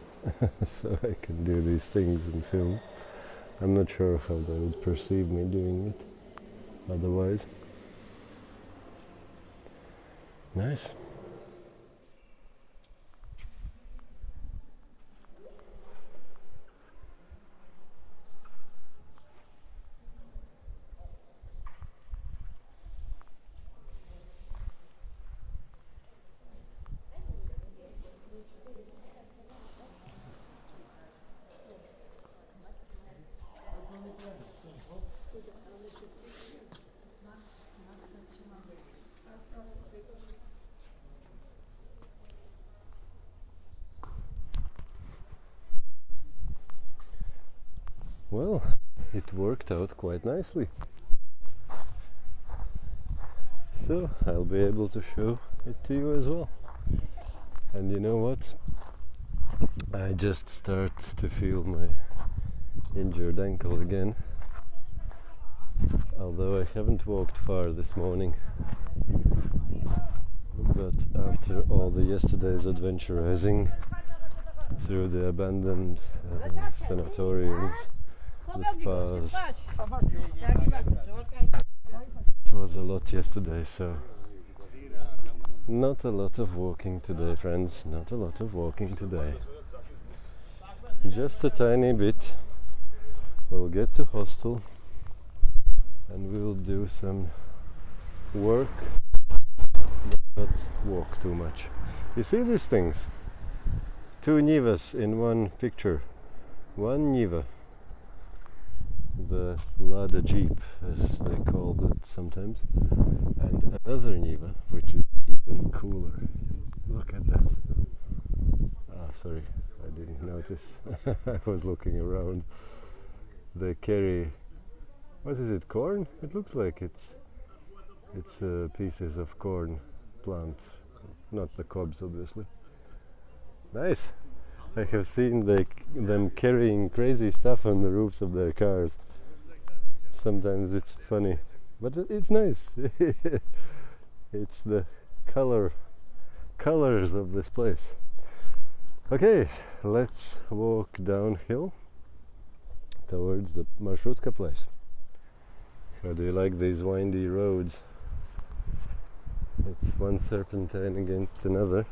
[SPEAKER 1] so I can do these things and film. I'm not sure how they would perceive me doing it otherwise. Nice. Well, it worked out quite nicely. So I'll be able to show it to you as well. And you know what? I just start to feel my injured ankle again. Although I haven't walked far this morning. But after all the yesterday's adventurizing through the abandoned sanatoriums, the spas, it was a lot yesterday, so not a lot of walking today, friends, not a lot of walking today. Just a tiny bit. We'll get to Hostel and we'll do some work, but not walk too much. You see these things? Two Nivas in one picture. One Niva. The Lada Jeep, as they call it sometimes, and another Niva, which is even cooler. Look at that. Ah, sorry, I didn't notice. I was looking around. They carry, what is it, corn? It looks like it's pieces of corn plant, not the cobs, obviously. Nice. I have seen them carrying crazy stuff on the roofs of their cars. Sometimes it's funny, but it's nice. It's the colors of this place. Okay, let's walk downhill towards the Marshrutka place. How do you like these windy roads? It's one serpentine against another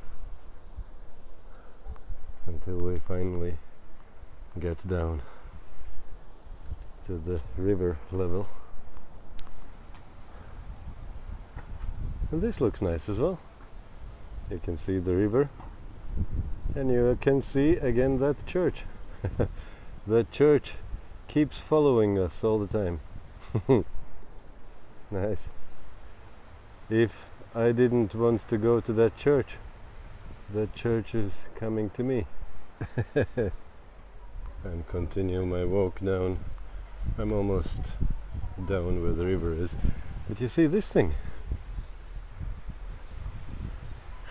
[SPEAKER 1] until we finally get down to the river level. And this looks nice as well. You can see the river And you can see again that church. The church keeps following us all the time. Nice. If I didn't want to go to that church is coming to me. And continue my walk down. I'm almost down where the river is. But you see this thing?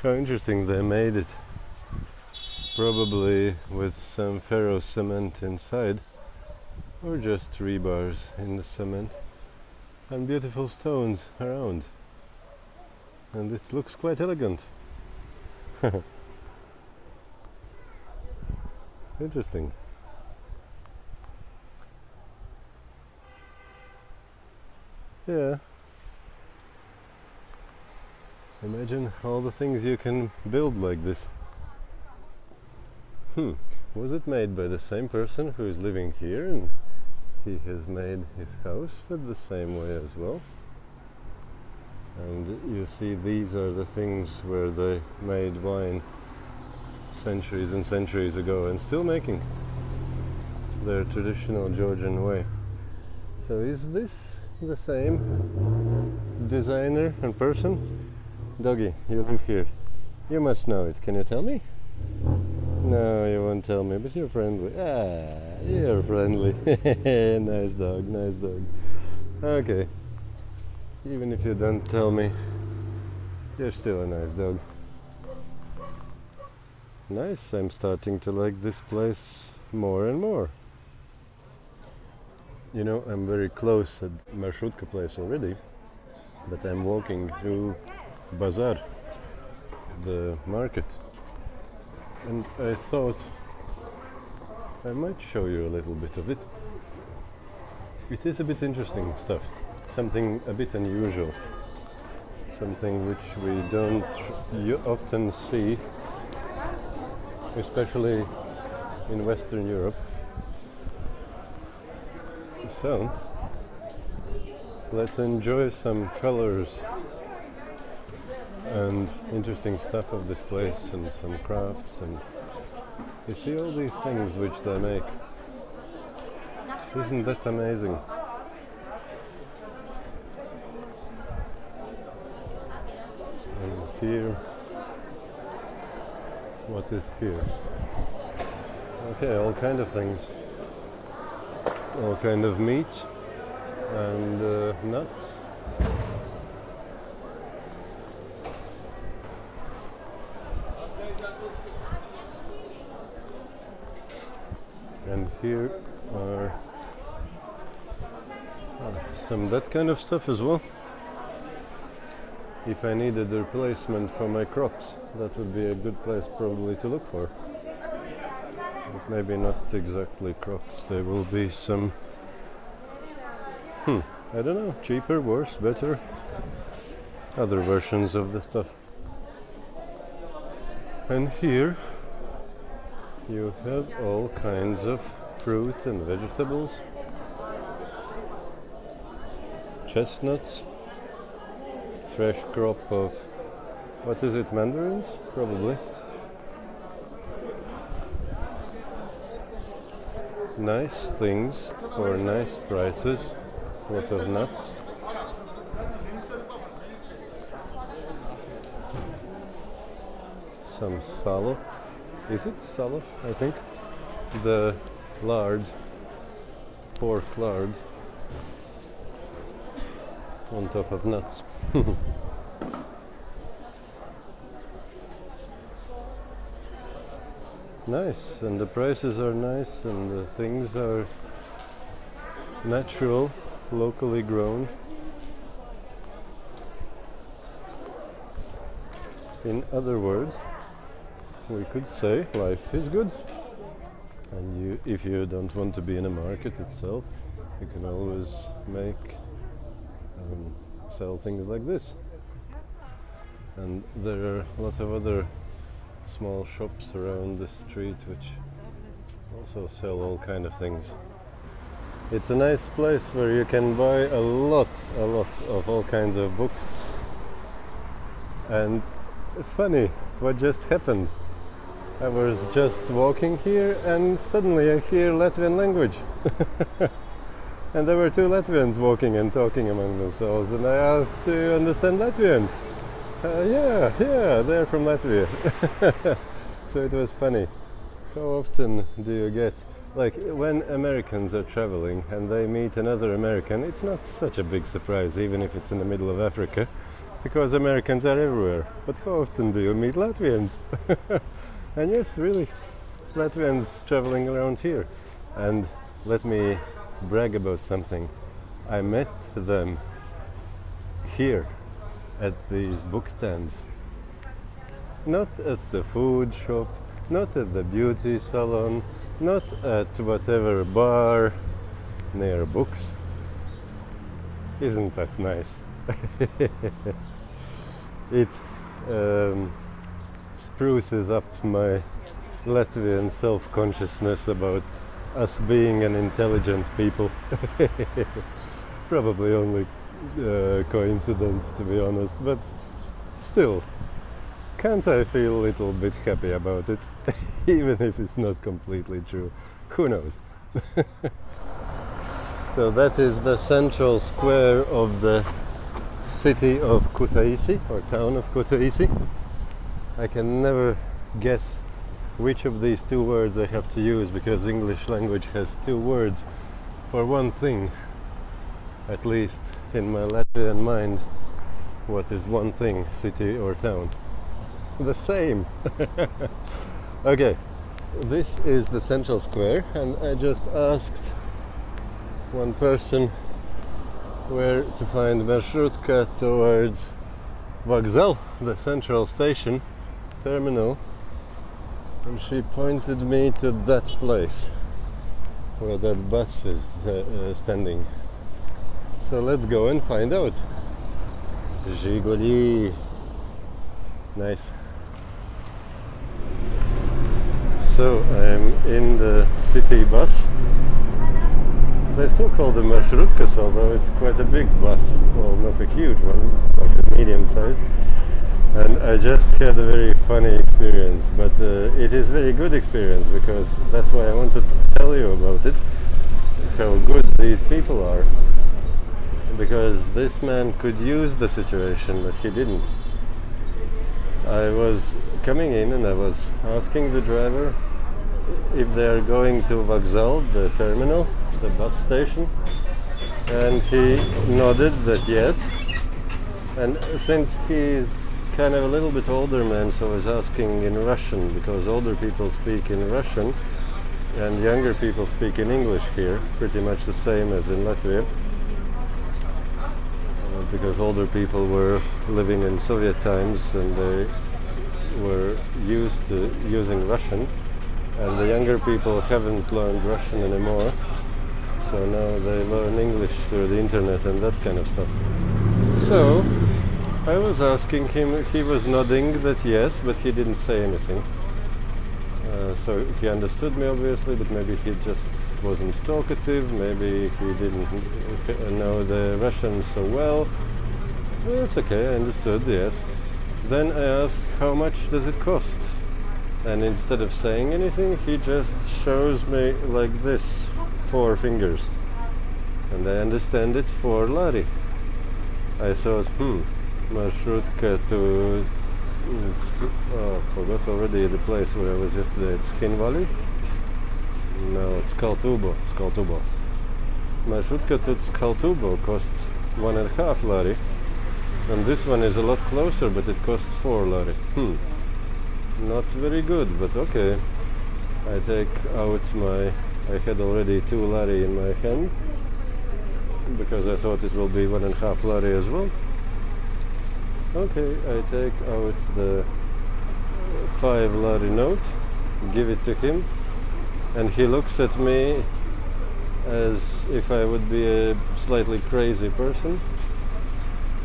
[SPEAKER 1] How interesting they made it. Probably with some ferro cement inside, or just rebars in the cement, and beautiful stones around. And it looks quite elegant. Interesting. Yeah. Imagine all the things you can build like this. Was it made by the same person who is living here, and he has made his house at the same way as well? And you see, these are the things where they made wine centuries and centuries ago, and still making their traditional Georgian way. So is this the same designer and person? Doggy, you live here. You must know it. Can you tell me? No, you won't tell me, but you're friendly. Ah, you're friendly. Nice dog, nice dog. Okay. Even if you don't tell me, you're still a nice dog. Nice, I'm starting to like this place more and more. You know, I'm very close at Marshrutka place already, but I'm walking through Bazaar, the market. And I thought I might show you a little bit of it. It is a bit interesting stuff, something a bit unusual, something which we don't often see, especially in Western Europe. So, let's enjoy some colors and interesting stuff of this place, and some crafts, and you see all these things which they make. Isn't that amazing? And here, what is here? Okay, all kind of things, all kind of meat and nuts. And here are some that kind of stuff as well. If I needed a replacement for my Crocs, that would be a good place probably to look for. But maybe not exactly Crocs, there will be some, I don't know, cheaper, worse, better, other versions of the stuff. And here you have all kinds of fruit and vegetables, chestnuts, fresh crop of, what is it, mandarins? Probably. Nice things for nice prices, a lot of nuts. Some salo. Is it salo? I think. The lard, pork lard, on top of nuts. Nice, and the prices are nice, and the things are natural, locally grown. In other words, we could say life is good, and if you don't want to be in a market itself, you can always sell things like this. And there are a lot of other small shops around the street which also sell all kind of things. It's a nice place where you can buy a lot of all kinds of books. And funny, what just happened? I was just walking here and suddenly I hear Latvian language. And there were two Latvians walking and talking among themselves, and I asked, "Do you understand Latvian?" Yeah, they're from Latvia. So it was funny. How often do you get, like when Americans are traveling and they meet another American, it's not such a big surprise, even if it's in the middle of Africa, because Americans are everywhere. But how often do you meet Latvians? And yes, really, Latvians traveling around here. And let me brag about something. I met them here at these book stands. Not at the food shop, not at the beauty salon, not at whatever bar near books. Isn't that nice? It spruces up my Latvian self-consciousness about us being an intelligent people. Probably only coincidence, to be honest, but still, can't I feel a little bit happy about it? Even if it's not completely true. Who knows? So that is the central square of the city of Kutaisi, or town of Kutaisi. I can never guess which of these two words I have to use, because English language has two words for one thing. At least in my Latvian mind, what is one thing, city or town? The same. Okay, this is the central square, and I just asked one person where to find marshrutka towards Vokzal, the central station terminal, and she pointed me to that place where that bus is standing. So let's go and find out. Zhiguli. Nice. So I'm in the city bus. They still call them marshrutka, although it's quite a big bus. Well, not a huge one, it's like a medium size. And I just had a very funny experience, but it is a very good experience, because that's why I wanted to tell you about it, how good these people are. Because this man could use the situation, but he didn't. I was coming in and I was asking the driver if they are going to Vokzal, the terminal, the bus station, and he nodded that yes. And since he's kind of a little bit older man, so I was asking in Russian, because older people speak in Russian and younger people speak in English here, pretty much the same as in Latvia. Because older people were living in Soviet times and they were used to using Russian, and the younger people haven't learned Russian anymore, so now they learn English through the internet and that kind of stuff. So I was asking him, he was nodding that yes, but he didn't say anything. So he understood me obviously, but maybe he just wasn't talkative, maybe he didn't know the Russian so well. Well, it's okay, I understood, yes. Then I asked, how much does it cost? And instead of saying anything, he just shows me like this, 4 fingers. And I understand it's 4 lari. I thought, marshrutka to... forgot already the place where I was yesterday. It's Hinvali? No, it's Kaltubo. Marshrutka to Kaltubo costs 1.5 lari. And this one is a lot closer, but it costs 4 lari. Not very good, but okay. I take out I had already 2 lari in my hand, because I thought it will be 1.5 lari as well. Okay, I take out the 5 lari note, give it to him, and he looks at me as if I would be a slightly crazy person,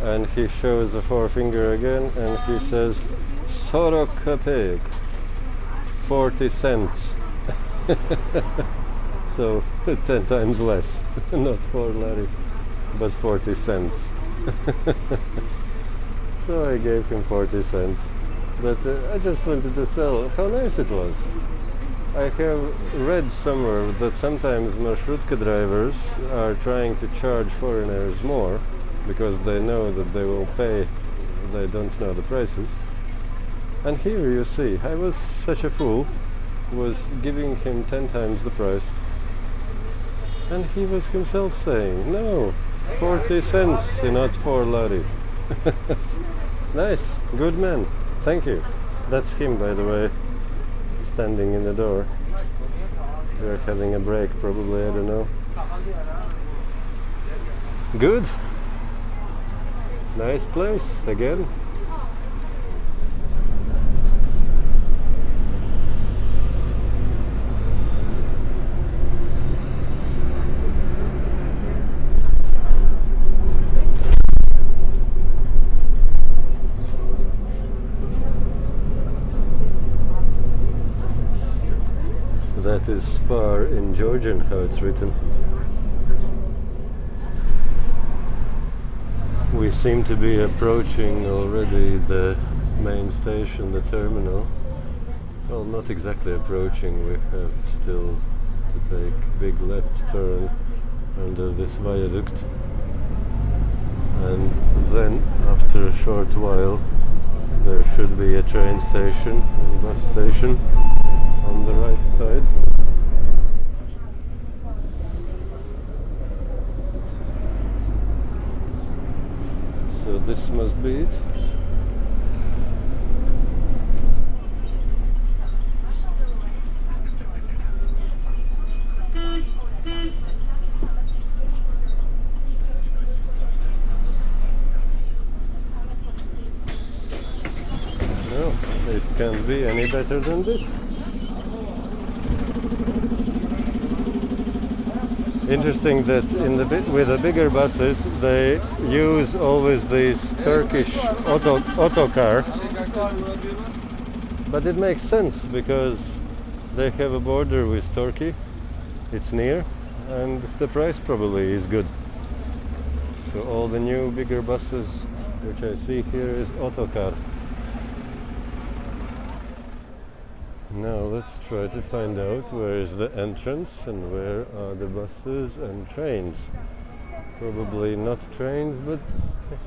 [SPEAKER 1] and he shows the 4 again and he says 40 kopek, 40 cents. So 10 times less, not 4 lari, but 40 cents. So I gave him 40 cents, But I just wanted to tell how nice it was. I have read somewhere that sometimes marshrutka drivers are trying to charge foreigners more because they know that they will pay, they don't know the prices. And here you see, I was such a fool, was giving him 10 times the price, and he was himself saying, no, 40 cents, not 4 lari. Nice, good man, thank you. That's him, by the way, standing in the door. They're having a break, probably, I don't know. Good. Nice place, again. That is Spar in Georgian, how it's written. We seem to be approaching already the main station, the terminal. Well, not exactly approaching, we have still to take big left turn under this viaduct. And then, after a short while, there should be a train station and bus station on the right side. So this must be it. No, it can't be any better than this. Interesting that with the bigger buses they use always these Turkish autocar, but it makes sense because they have a border with Turkey, it's near, and the price probably is good. So all the new bigger buses which I see here is autocar. Now let's try to find out where is the entrance and where are the buses and trains. Probably not trains, but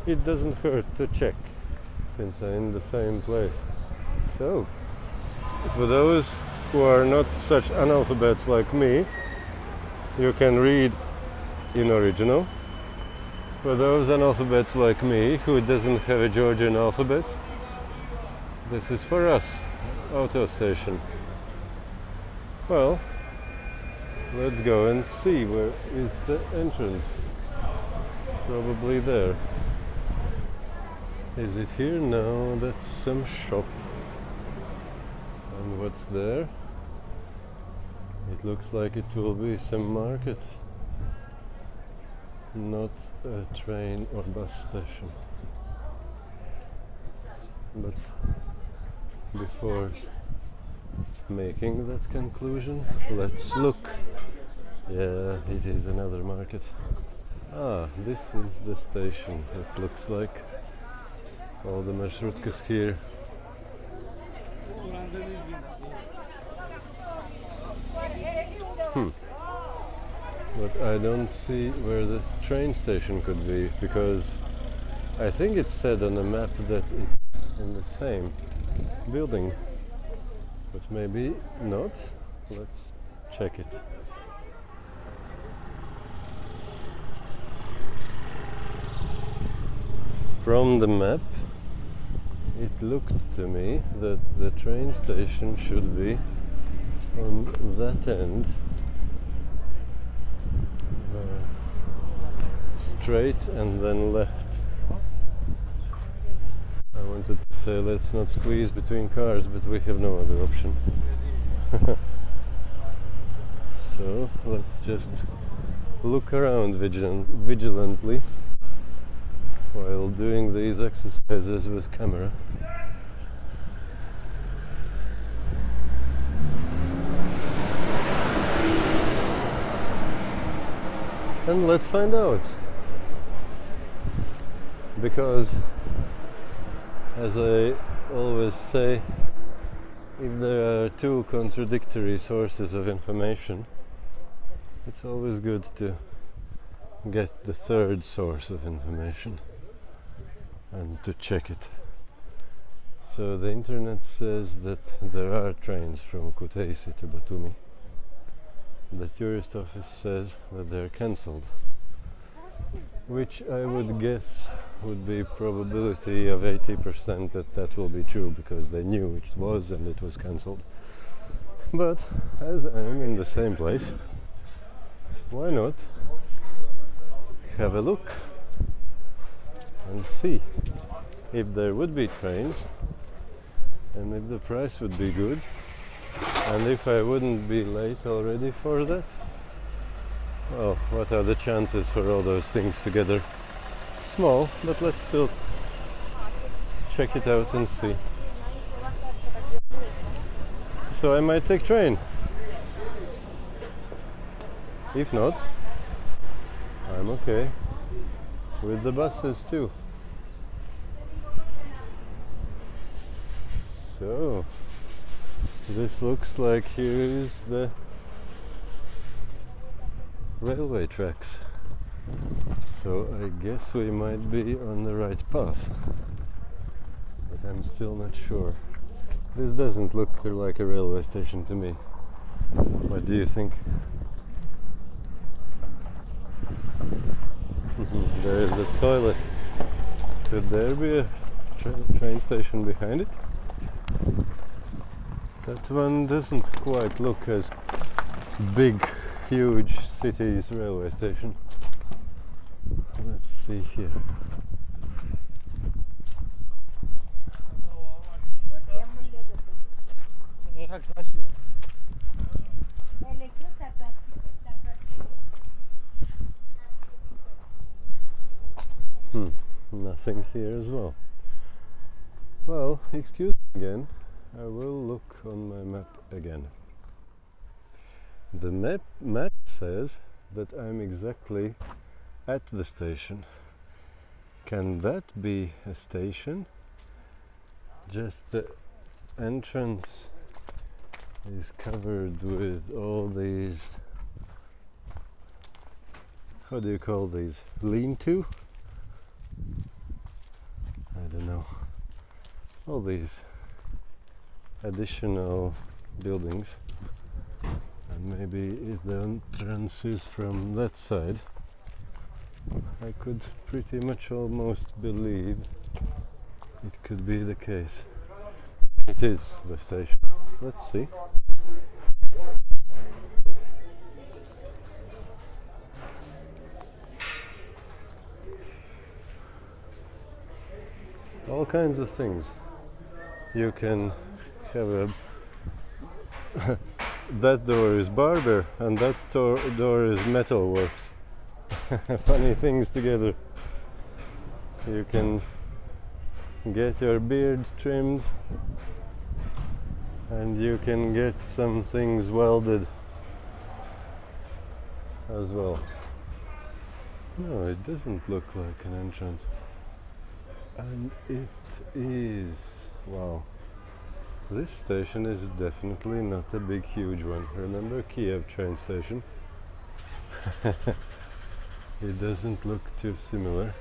[SPEAKER 1] it doesn't hurt to check since I'm in the same place. So, for those who are not such analphabets like me, you can read in original. For those analphabets like me who doesn't have a Georgian alphabet, this is for us. Auto station. Well, let's go and see where is the entrance. Probably there. Is it here? No, that's some shop. And what's there? It looks like it will be some market. Not a train or bus station. But before making that conclusion, let's look. Yeah, it is another market. Ah, this is the station, it looks like. All the marshrutkas here. But I don't see where the train station could be, because I think it said on the map that it's in the same building, but maybe not. Let's check it. From the map, it looked to me that the train station should be on that end, straight and then left. I wanted to say let's not squeeze between cars, but we have no other option. So let's just look around vigilantly while doing these exercises with camera. And let's find out, because as I always say, if there are two contradictory sources of information, it's always good to get the third source of information and to check it. So the internet says that there are trains from Kutaisi to Batumi. The tourist office says that they're cancelled, which I would guess would be probability of 80% that that will be true, because they knew it was and it was cancelled. But as I'm in the same place, why not have a look and see if there would be trains and if the price would be good and if I wouldn't be late already for that. Well, what are the chances for all those things together? Small, but let's still check it out and see. So I might take train. If not, I'm okay with the buses too. So this looks like here is the railway tracks. So I guess we might be on the right path, but I'm still not sure. This doesn't look like a railway station to me. What do you think? There is a toilet. Could there be a train station behind it? That one doesn't quite look as big, huge city's railway station. Let's see here. Nothing here as well. Well, excuse me again. I will look on my map again. The map says that I'm exactly at the station. Can that be a station? Just the entrance is covered with all these, how do you call these? Lean-to? I don't know. All these additional buildings, and maybe if the entrance is from that side, I could pretty much almost believe it could be the case. It is the station. Let's see. All kinds of things. You can have a that door is barber and that door is metalworks. Funny things together. You can get your beard trimmed and you can get some things welded as well. No, it doesn't look like an entrance. And it is. Wow. This station is definitely not a big, huge one. Remember Kiev train station? It doesn't look too similar.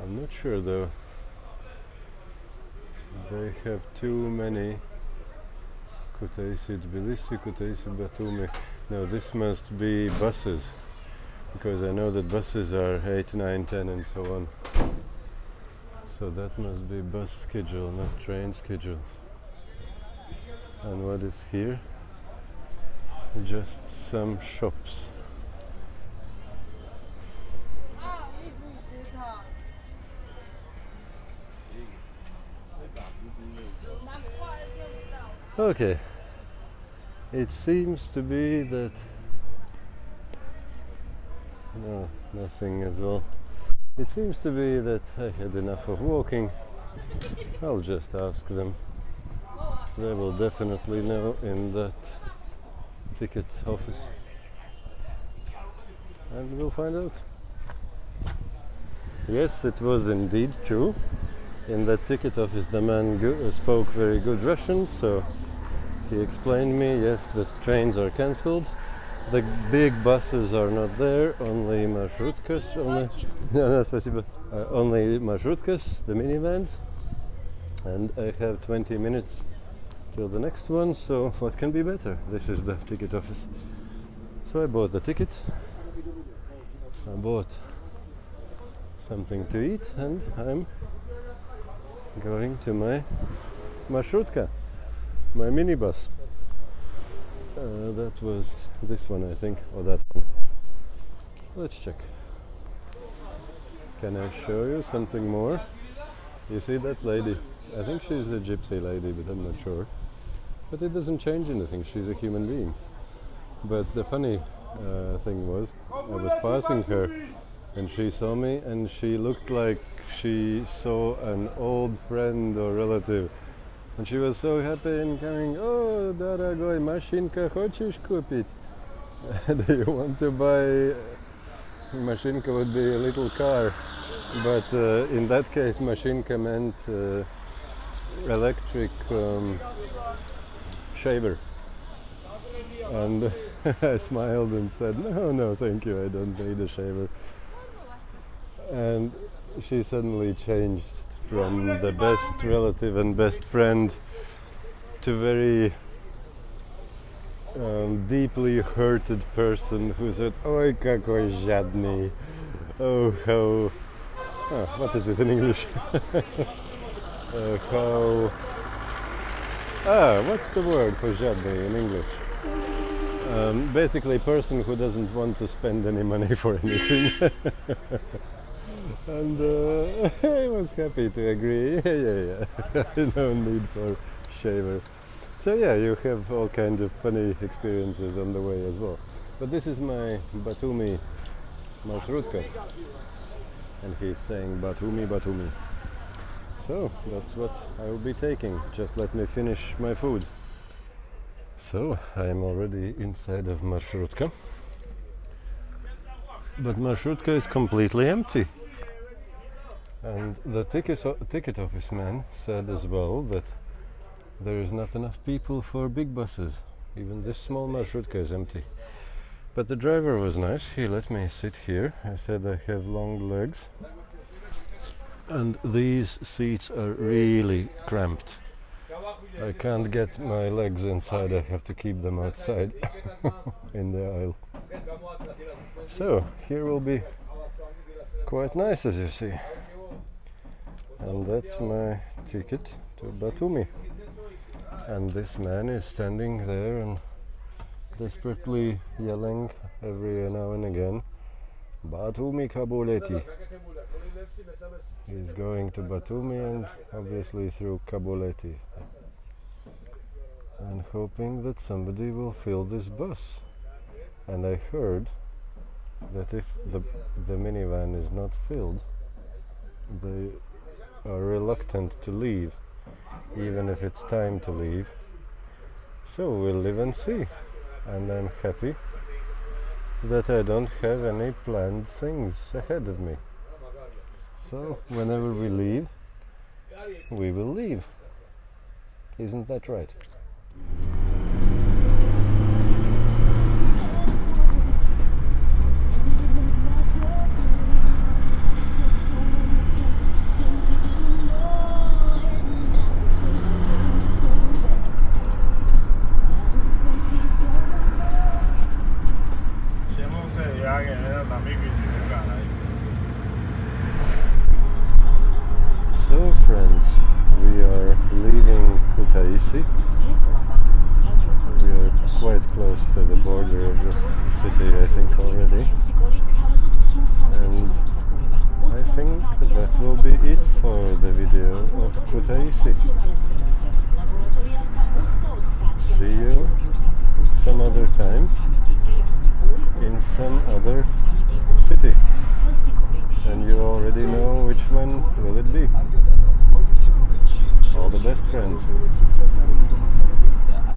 [SPEAKER 1] I'm not sure though. They have too many. Kutaisi Tbilisi, Kutaisi Batumi. No, this must be buses, because I know that buses are 8, 9, 10 and so on. So that must be bus schedule, not train schedule. And what is here? Just some shops. Okay. It seems to be that... No, nothing as well. It seems to be that I had enough of walking. I'll just ask them. They will definitely know in that ticket office. And we'll find out. Yes, it was indeed true. In that ticket office, the man spoke very good Russian, so he explained me, yes, the trains are cancelled. The big buses are not there, only marшрутkas, only marшрутkas, the minivans. And I have 20 minutes till the next one, so what can be better? This is the ticket office. So I bought the ticket, I bought something to eat, and I'm going to my marшрутка, my minibus. That was this one, I think, or that one. Let's check. Can I show you something more? You see that lady? I think she's a gypsy lady, but I'm not sure. But it doesn't change anything, she's a human being. But the funny thing was, I was passing her and she saw me and she looked like she saw an old friend or relative. And she was so happy and coming, oh, дорогой, машинка хочешь купить? Do you want to buy? Машинка would be a little car, but in that case, машинка meant electric shaver. And I smiled and said, no, thank you, I don't need a shaver. And she suddenly changed from the best relative and best friend to very deeply hurted person who said, ой, какой жадный. Oh, how... what is it in English? What's the word for жадный in English? Basically, person who doesn't want to spend any money for anything. And I was happy to agree. Yeah. No need for shaver. So yeah, you have all kinds of funny experiences on the way as well. But this is my Batumi marшрутка, and he's saying Batumi, Batumi. So that's what I will be taking. Just let me finish my food. So I am already inside of marшрутка, but marшрутка is completely empty. And the ticket office man said as well that there is not enough people for big buses. Even this small marшрутка is empty. But the driver was nice. He let me sit here. I said I have long legs. And these seats are really cramped. I can't get my legs inside. I have to keep them outside in the aisle. So here will be quite nice, as you see. And that's my ticket to Batumi. And this man is standing there and desperately yelling every now and again, Batumi Kabuleti. He's going to Batumi and obviously through Kabuleti. And hoping that somebody will fill this bus. And I heard that if the minivan is not filled, they are reluctant to leave, even if it's time to leave. So we'll live and see. And I'm happy that I don't have any planned things ahead of me. So whenever we leave, we will leave. Isn't that right? So friends, we are leaving Kutaisi. We are quite close to the border of the city, I think, already. And I think that will be it for the video of Kutaisi. See you some other time in some other city. And you already know which one will it be. All the best, friends.